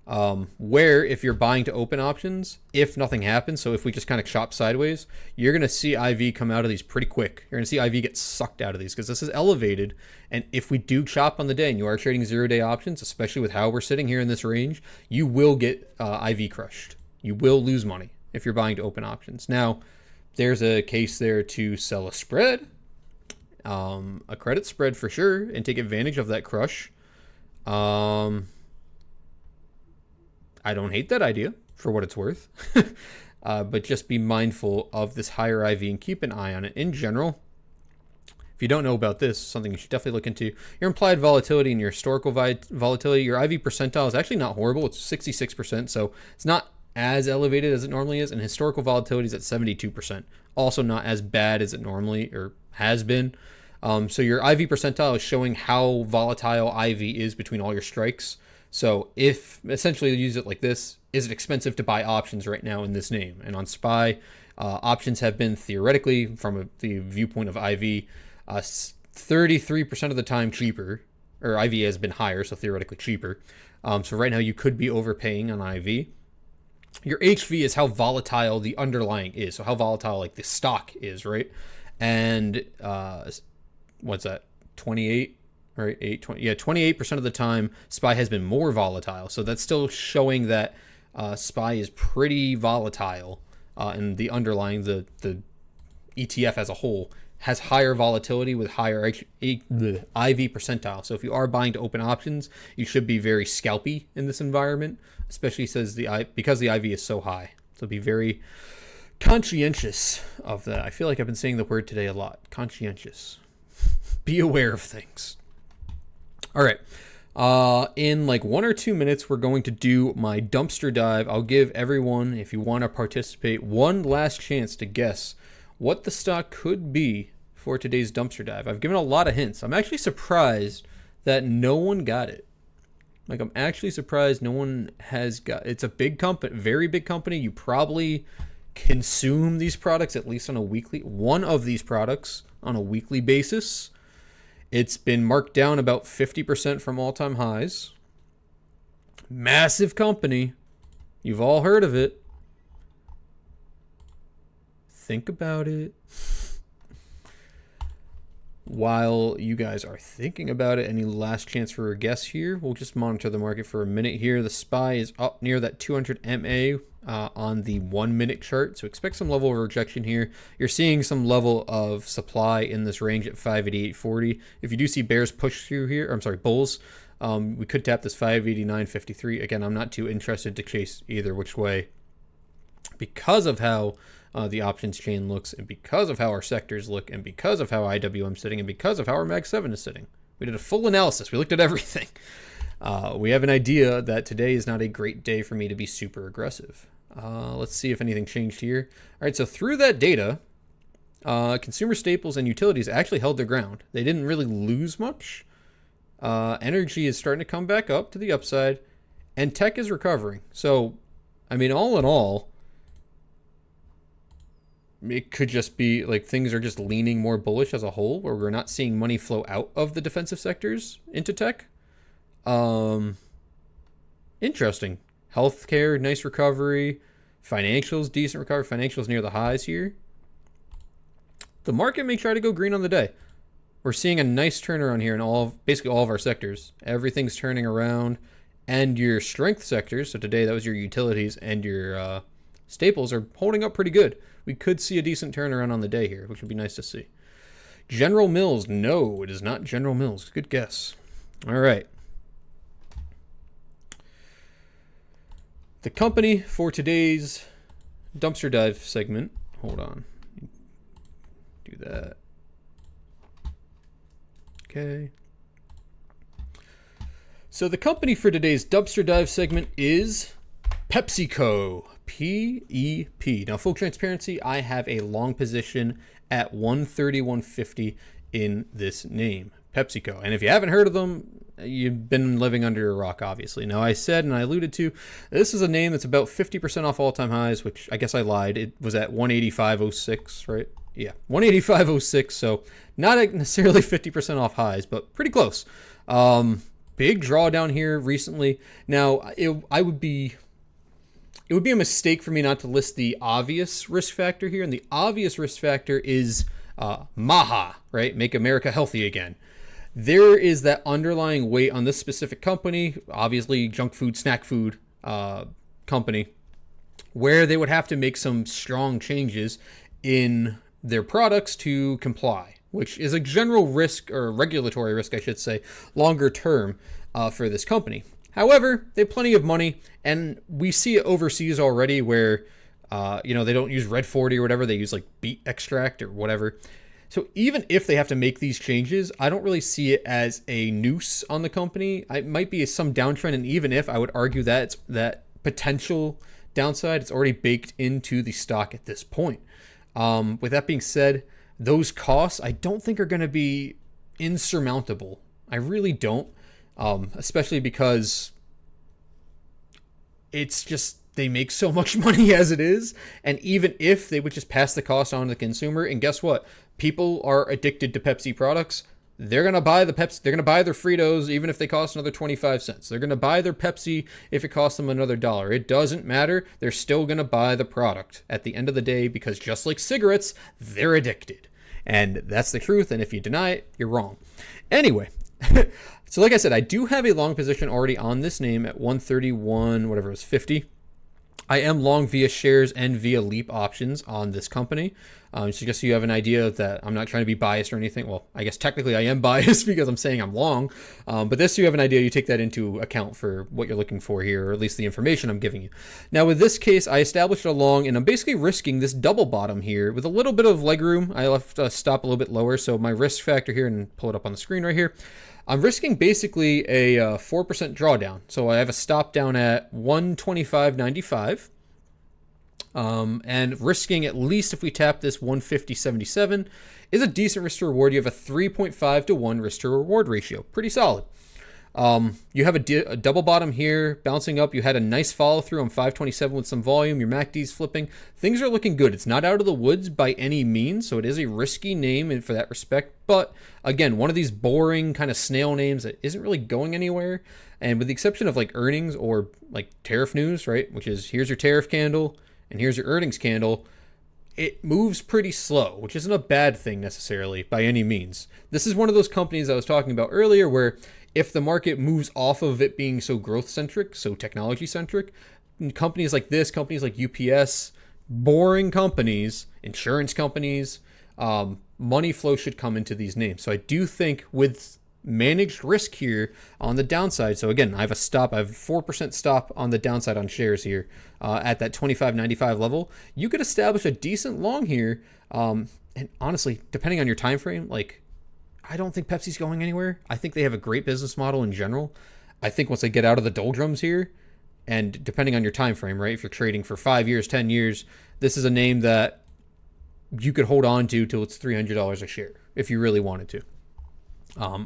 Where if you're buying to open options, if nothing happens, so if we just kind of chop sideways, you're going to see IV come out of these pretty quick. You're going to see IV get sucked out of these because this is elevated. And if we do chop on the day and you are trading 0-day options, especially with how we're sitting here in this range, you will get IV crushed. You will lose money if you're buying to open options. Now, there's a case there to sell a spread, a credit spread for sure, and take advantage of that crush. I don't hate that idea for what it's worth, but just be mindful of this higher IV and keep an eye on it. In general, if you don't know about this, something you should definitely look into, your implied volatility and your historical volatility, your IV percentile is actually not horrible. It's 66%, so it's not as elevated as it normally is, and historical volatility is at 72%. Also not as bad as it normally or has been. So your IV percentile is showing how volatile IV is between all your strikes. So if essentially you use it like this, is it expensive to buy options right now in this name? And on SPY, options have been theoretically, from the viewpoint of IV, 33% of the time cheaper, or IV has been higher, so theoretically cheaper. So right now you could be overpaying on IV. Your HV is how volatile the underlying is, so how volatile like the stock is, right? And what's that? 28. Right, 28% of the time, SPY has been more volatile. So that's still showing that SPY is pretty volatile, and the underlying, the ETF as a whole, has higher volatility with higher IV percentile. So if you are buying to open options, you should be very scalpy in this environment, especially because the IV is so high. So be very conscientious of that. I feel like I've been saying the word today a lot. Conscientious. Be aware of things. All right, in like 1 or 2 minutes, we're going to do my dumpster dive. I'll give everyone, if you want to participate, one last chance to guess what the stock could be for today's dumpster dive. I've given a lot of hints. I'm actually surprised that no one got it. Like, I'm actually surprised no one has got it. It's a big company, very big company. You probably consume these products at least on a weekly, one of these products on a weekly basis. It's been marked down about 50% from all-time highs. Massive company. You've all heard of it. Think about it. While you guys are thinking about it, any last chance for a guess here? We'll just monitor the market for a minute here. The SPY is up near that 200 MA on the 1 minute chart. So expect some level of rejection here. You're seeing some level of supply in this range at 588.40. If you do see bears push through here, or I'm sorry, bulls, we could tap this 589.53. Again, I'm not too interested to chase either which way because of how the options chain looks, and because of how our sectors look, and because of how IWM's sitting, and because of how our Mag 7 is sitting. We did a full analysis. We looked at everything. We have an idea that today is not a great day for me to be super aggressive. Let's see if anything changed here. All right, so through that data, consumer staples and utilities actually held their ground. They didn't really lose much. Energy is starting to come back up to the upside, and tech is recovering. So, I mean, all in all, it could just be like things are just leaning more bullish as a whole, where we're not seeing money flow out of the defensive sectors into tech. Interesting. Healthcare, nice recovery. Financials, decent recovery. Financials near the highs here. The market may try to go green on the day. We're seeing a nice turnaround here in basically all of our sectors. Everything's turning around, and your strength sectors, so today that was your utilities and your staples, are holding up pretty good. We could see a decent turnaround on the day here, which would be nice to see. General Mills. No, it is not General Mills. Good guess. All right. The company for today's dumpster dive segment. Hold on. Do that. Okay. So the company for today's dumpster dive segment is PepsiCo. PEP. Now, full transparency, I have a long position at 130.150 in this name, PepsiCo. And if you haven't heard of them, you've been living under a rock, obviously. Now, I said, and I alluded to, this is a name that's about 50% off all-time highs, which I guess I lied. It was at 185.06, right? Yeah, 185.06, so not necessarily 50% off highs, but pretty close. Big drawdown here recently. Now, it would be a mistake for me not to list the obvious risk factor here, and the obvious risk factor is MAHA, right? Make America Healthy Again. There is that underlying weight on this specific company, obviously junk food, snack food company, where they would have to make some strong changes in their products to comply, which is a general risk, or regulatory risk, I should say, longer term for this company. However, they have plenty of money, and we see it overseas already where, they don't use Red 40 or whatever. They use like beet extract or whatever. So even if they have to make these changes, I don't really see it as a noose on the company. It might be some downtrend, and even if, I would argue that it's that potential downside, it's already baked into the stock at this point. With that being said, those costs I don't think are going to be insurmountable. I really don't, especially because it's just, they make so much money as it is. And even if they would just pass the cost on to the consumer, and guess what? People are addicted to Pepsi products. They're going to buy the Pepsi. They're going to buy their Fritos even if they cost another 25 cents. They're going to buy their Pepsi if it costs them another $1. It doesn't matter. They're still going to buy the product at the end of the day, because just like cigarettes, they're addicted. And that's the truth. And if you deny it, you're wrong. Anyway, so like I said, I do have a long position already on this name at 131, whatever it was, 50. I am long via shares and via leap options on this company. So just so you have an idea that I'm not trying to be biased or anything. Well, I guess technically I am biased because I'm saying I'm long. But this, so you have an idea, you take that into account for what you're looking for here, or at least the information I'm giving you. Now, with this case, I established a long, and I'm basically risking this double bottom here with a little bit of leg room. I left a stop a little bit lower. So my risk factor here, and pull it up on the screen right here, I'm risking basically a 4% drawdown. So I have a stop down at 125.95. And risking at least, if we tap this 150.77, is a decent risk to reward. You have a 3.5 to 1 risk to reward ratio. Pretty solid. You have a double bottom here, bouncing up. You had a nice follow through on 527 with some volume. Your MACD's flipping. Things are looking good. It's not out of the woods by any means, so it is a risky name for that respect. But again, one of these boring kind of snail names that isn't really going anywhere. And with the exception of like earnings or like tariff news, right? Which is, here's your tariff candle and here's your earnings candle. It moves pretty slow, which isn't a bad thing necessarily by any means. This is one of those companies I was talking about earlier where if the market moves off of it being so growth-centric, so technology-centric, companies like this, companies like UPS, boring companies, insurance companies, money flow should come into these names. So I do think with managed risk here on the downside, so again, I have a 4% stop on the downside on shares here at that 25.95 level. You could establish a decent long here, and honestly, depending on your time frame, like, I don't think Pepsi's going anywhere. I think they have a great business model in general. I think once they get out of the doldrums here, and depending on your time frame, right, if you're trading for 5 years, 10 years, this is a name that you could hold on to till it's $300 a share if you really wanted to.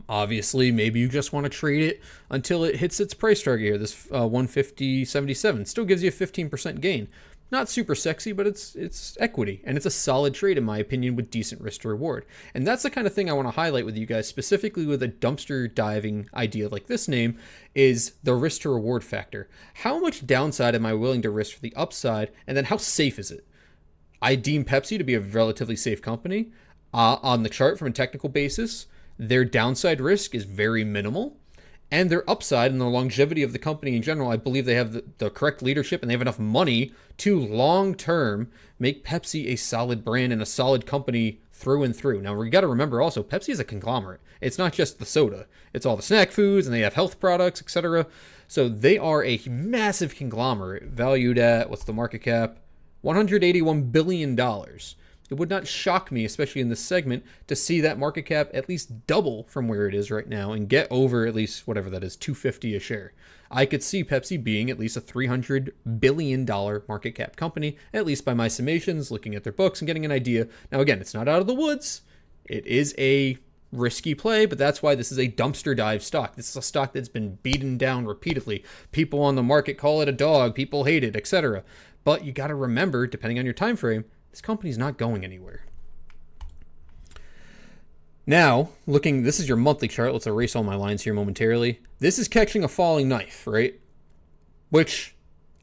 Obviously, maybe you just want to trade it until it hits its price target here, this 150.77. Still gives you a 15% gain. Not super sexy, but it's equity, and it's a solid trade in my opinion with decent risk to reward. And that's the kind of thing I want to highlight with you guys, specifically with a dumpster diving idea like this name, is the risk to reward factor. How much downside am I willing to risk for the upside, and then how safe is it? I deem Pepsi to be a relatively safe company. On the chart from a technical basis, their downside risk is very minimal. And their upside and the longevity of the company in general, I believe they have the correct leadership and they have enough money to long-term make Pepsi a solid brand and a solid company through and through. Now, we got to remember also, Pepsi is a conglomerate. It's not just the soda. It's all the snack foods, and they have health products, etc. So they are a massive conglomerate valued at, what's the market cap? $181 billion. It would not shock me, especially in this segment, to see that market cap at least double from where it is right now and get over at least whatever that is, $250 a share. I could see Pepsi being at least a $300 billion market cap company, at least by my summations, looking at their books and getting an idea. Now, again, it's not out of the woods. It is a risky play, but that's why this is a dumpster dive stock. This is a stock that's been beaten down repeatedly. People on the market call it a dog, people hate it, etc. But you got to remember, depending on your time frame, this company's not going anywhere. Now, this is your monthly chart. Let's erase all my lines here momentarily. This is catching a falling knife, right? Which,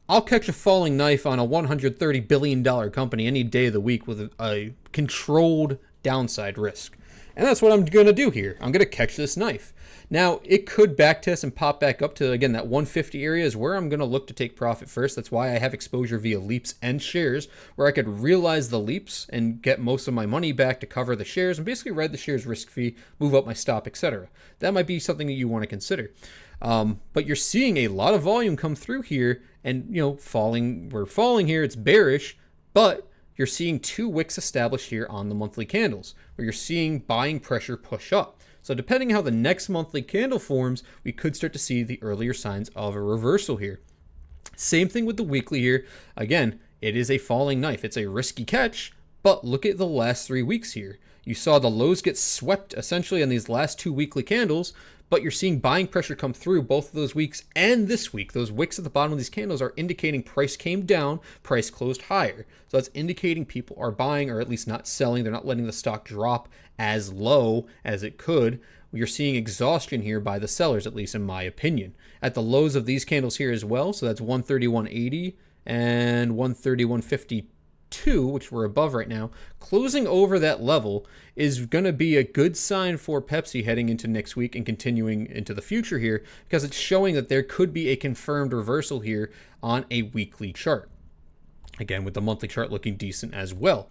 I'll catch a falling knife on a $130 billion company any day of the week with a controlled downside risk. And that's what I'm going to do here. I'm going to catch this knife. Now, it could backtest and pop back up to, again, that 150 area is where I'm going to look to take profit first. That's why I have exposure via leaps and shares, where I could realize the leaps and get most of my money back to cover the shares and basically ride the shares risk fee, move up my stop, etc. That might be something that you want to consider. But you're seeing a lot of volume come through here and, we're falling here. It's bearish, but you're seeing 2 wicks established here on the monthly candles, where you're seeing buying pressure push up. So depending how the next monthly candle forms, we could start to see the earlier signs of a reversal here. Same thing with the weekly here. Again, it is a falling knife. It's a risky catch, but look at the last 3 weeks here. You saw the lows get swept essentially on these last 2 weekly candles, but you're seeing buying pressure come through both of those weeks and this week. Those wicks at the bottom of these candles are indicating price came down, price closed higher. So that's indicating people are buying or at least not selling. They're not letting the stock drop as low as it could. You're seeing exhaustion here by the sellers, at least in my opinion. At the lows of these candles here as well, so that's 131.80 and 131.52, which we're above right now, closing over that level is going to be a good sign for Pepsi heading into next week and continuing into the future here, because it's showing that there could be a confirmed reversal here on a weekly chart. Again, with the monthly chart looking decent as well.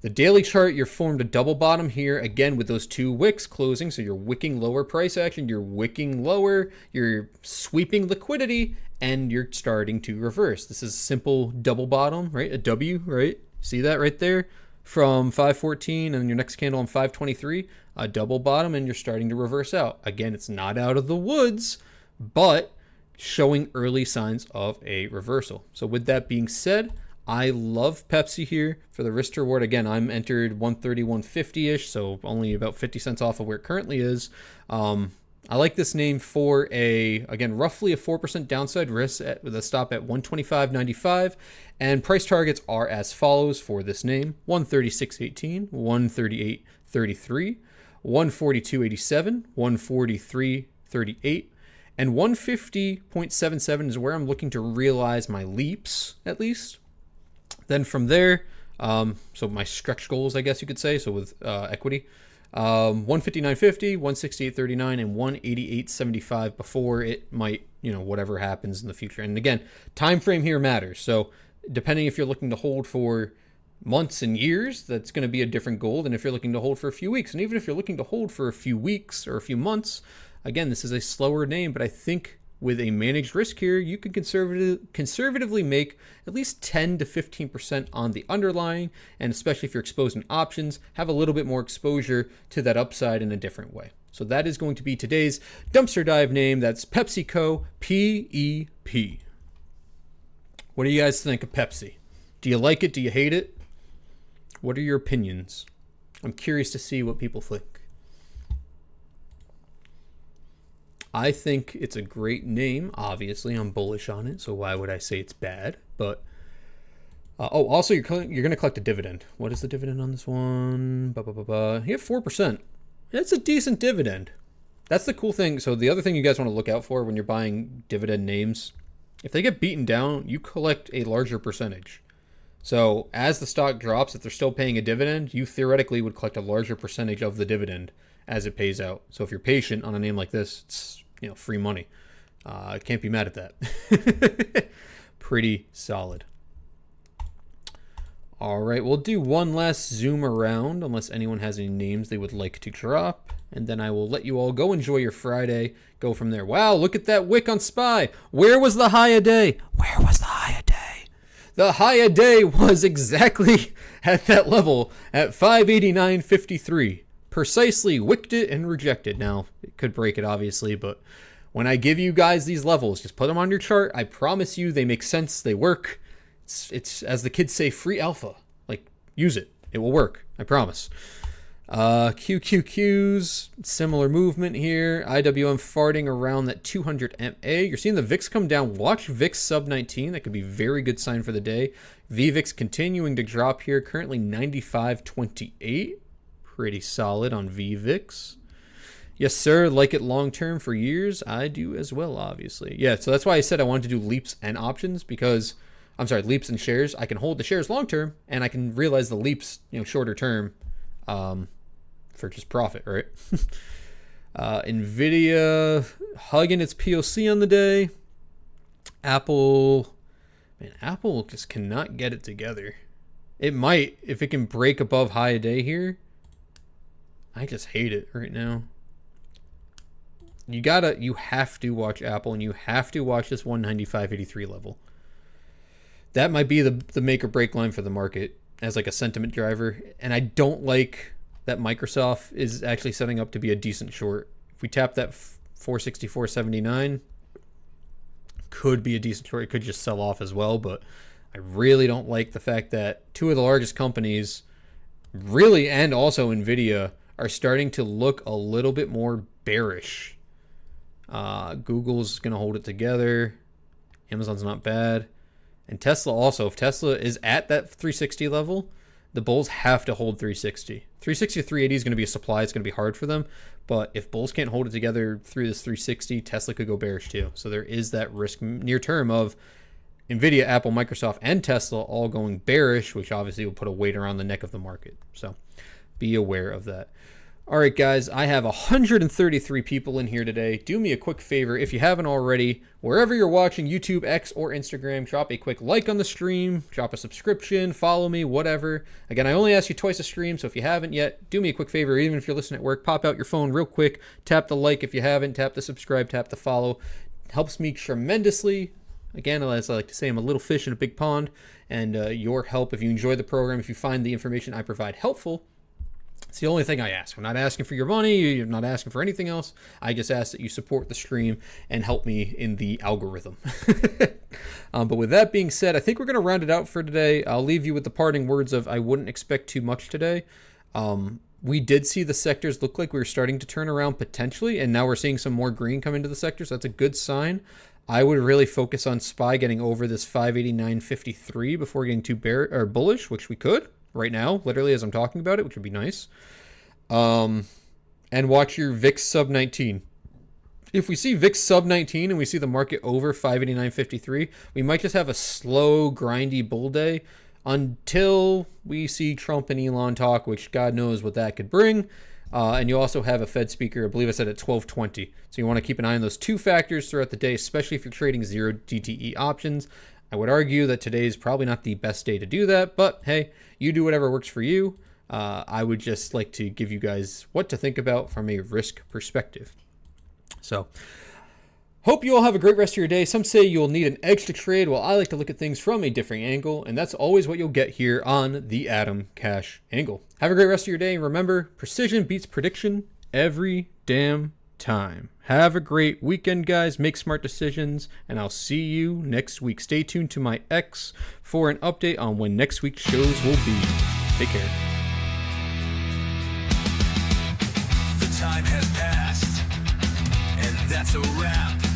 The daily chart, you're formed a double bottom here, again, with those 2 wicks closing. So you're wicking lower price action, you're wicking lower, you're sweeping liquidity, and you're starting to reverse. This is simple double bottom, right? A W, right? See that right there? From 514 and your next candle on 523, a double bottom, and you're starting to reverse out. Again, it's not out of the woods, but showing early signs of a reversal. So with that being said, I love Pepsi here for the risk to reward. Again, I'm entered 130-150-ish, so only about 50 cents off of where it currently is. I like this name for again, roughly a 4% downside risk with a stop at 125.95, and price targets are as follows for this name: 136.18, 138.33, 142.87, 143.38, and 150.77 is where I'm looking to realize my leaps, at least. Then from there, so my stretch goals, I guess you could say, so with equity, 159.50, 168.39, and 188.75 before it might, whatever happens in the future. And again, time frame here matters. So depending if you're looking to hold for months and years, that's going to be a different goal than if you're looking to hold for a few weeks. And even if you're looking to hold for a few weeks or a few months, again, this is a slower name, but I think with a managed risk here, you can conservatively make at least 10 to 15% on the underlying, and especially if you're exposed in options, have a little bit more exposure to that upside in a different way. So that is going to be today's dumpster dive name. That's PepsiCo, PEP. What do you guys think of Pepsi? Do you like it? Do you hate it? What are your opinions? I'm curious to see what people think. I think it's a great name. Obviously, I'm bullish on it, so why would I say it's bad? But also you're going to collect a dividend. What is the dividend on this one? You have 4%. It's a decent dividend. That's the cool thing. So the other thing you guys want to look out for when you're buying dividend names, if they get beaten down, you collect a larger percentage. So as the stock drops, if they're still paying a dividend, you theoretically would collect a larger percentage of the dividend as it pays out. So if you're patient on a name like this, it's free money. Can't be mad at that. Pretty solid. All right, we'll do one last zoom around unless anyone has any names they would like to drop, and then I will let you all go enjoy your Friday. Go from there. Wow, look at that wick on SPY. Where was the high a day? Where was the high a day? The high a day was exactly at that level at 589.53. Precisely wicked it and rejected. Now, it could break it, obviously, but when I give you guys these levels, just put them on your chart. I promise you they make sense. They work. It's as the kids say, free alpha. Like, use it. It will work. I promise. QQQs, similar movement here. IWM farting around that 200 MA. You're seeing the VIX come down. Watch VIX sub 19. That could be a very good sign for the day. VVIX continuing to drop here. Currently 95.28. Pretty solid on VVIX. Yes, sir. Like it long term for years. I do as well, obviously. Yeah, so that's why I said I wanted to do leaps and options because, I'm sorry, leaps and shares. I can hold the shares long term and I can realize the leaps, shorter term. For just profit, right? NVDA hugging its POC on the day. Apple just cannot get it together. It might if it can break above high a day here. I just hate it right now. You have to watch Apple and you have to watch this 195.83 level. That might be the make or break line for the market as like a sentiment driver. And I don't like that Microsoft is actually setting up to be a decent short. If we tap that 464.79, could be a decent short. It could just sell off as well, but I really don't like the fact that two of the largest companies, really, and also NVIDIA, are starting to look a little bit more bearish. Google's going to hold it together. Amazon's not bad. And Tesla also, if Tesla is at that 360 level, the bulls have to hold 360. 360 to 380 is going to be a supply. It's going to be hard for them. But if bulls can't hold it together through this 360, Tesla could go bearish too. So there is that risk near term of NVIDIA, Apple, Microsoft, and Tesla all going bearish, which obviously will put a weight around the neck of the market. So be aware of that. All right, guys, I have 133 people in here today. Do me a quick favor, if you haven't already, wherever you're watching, YouTube, X, or Instagram, drop a quick like on the stream, drop a subscription, follow me, whatever. Again, I only ask you twice a stream, so if you haven't yet, do me a quick favor, even if you're listening at work, pop out your phone real quick, tap the like if you haven't, tap the subscribe, tap the follow. It helps me tremendously. Again, as I like to say, I'm a little fish in a big pond, and your help, if you enjoy the program, if you find the information I provide helpful, it's the only thing I ask. I'm not asking for your money. You're not asking for anything else. I just ask that you support the stream and help me in the algorithm. But with that being said, I think we're going to round it out for today. I'll leave you with the parting words of I wouldn't expect too much today. We did see the sectors look like we were starting to turn around potentially, and now we're seeing some more green come into the sector, so that's a good sign. I would really focus on SPY getting over this 589.53 before getting too bullish, which we could right now, literally as I'm talking about it, which would be nice. And watch your VIX sub 19. If we see VIX sub 19 and we see the market over 589.53, we might just have a slow, grindy bull day until we see Trump and Elon talk, which God knows what that could bring. And you also have a Fed speaker, I believe I said at 12:20. So you want to keep an eye on those two factors throughout the day, especially if you're trading zero DTE options. I would argue that today is probably not the best day to do that, but hey, you do whatever works for you. I would just like to give you guys what to think about from a risk perspective. So, hope you all have a great rest of your day. Some say you'll need an edge to trade. Well, I like to look at things from a different angle, and that's always what you'll get here on the Atomcash angle. Have a great rest of your day, and remember, precision beats prediction every damn time. Have a great weekend, guys. Make smart decisions, and I'll see you next week. Stay tuned to my X for an update on when next week's shows will be. Take care. The time has passed, and that's a wrap.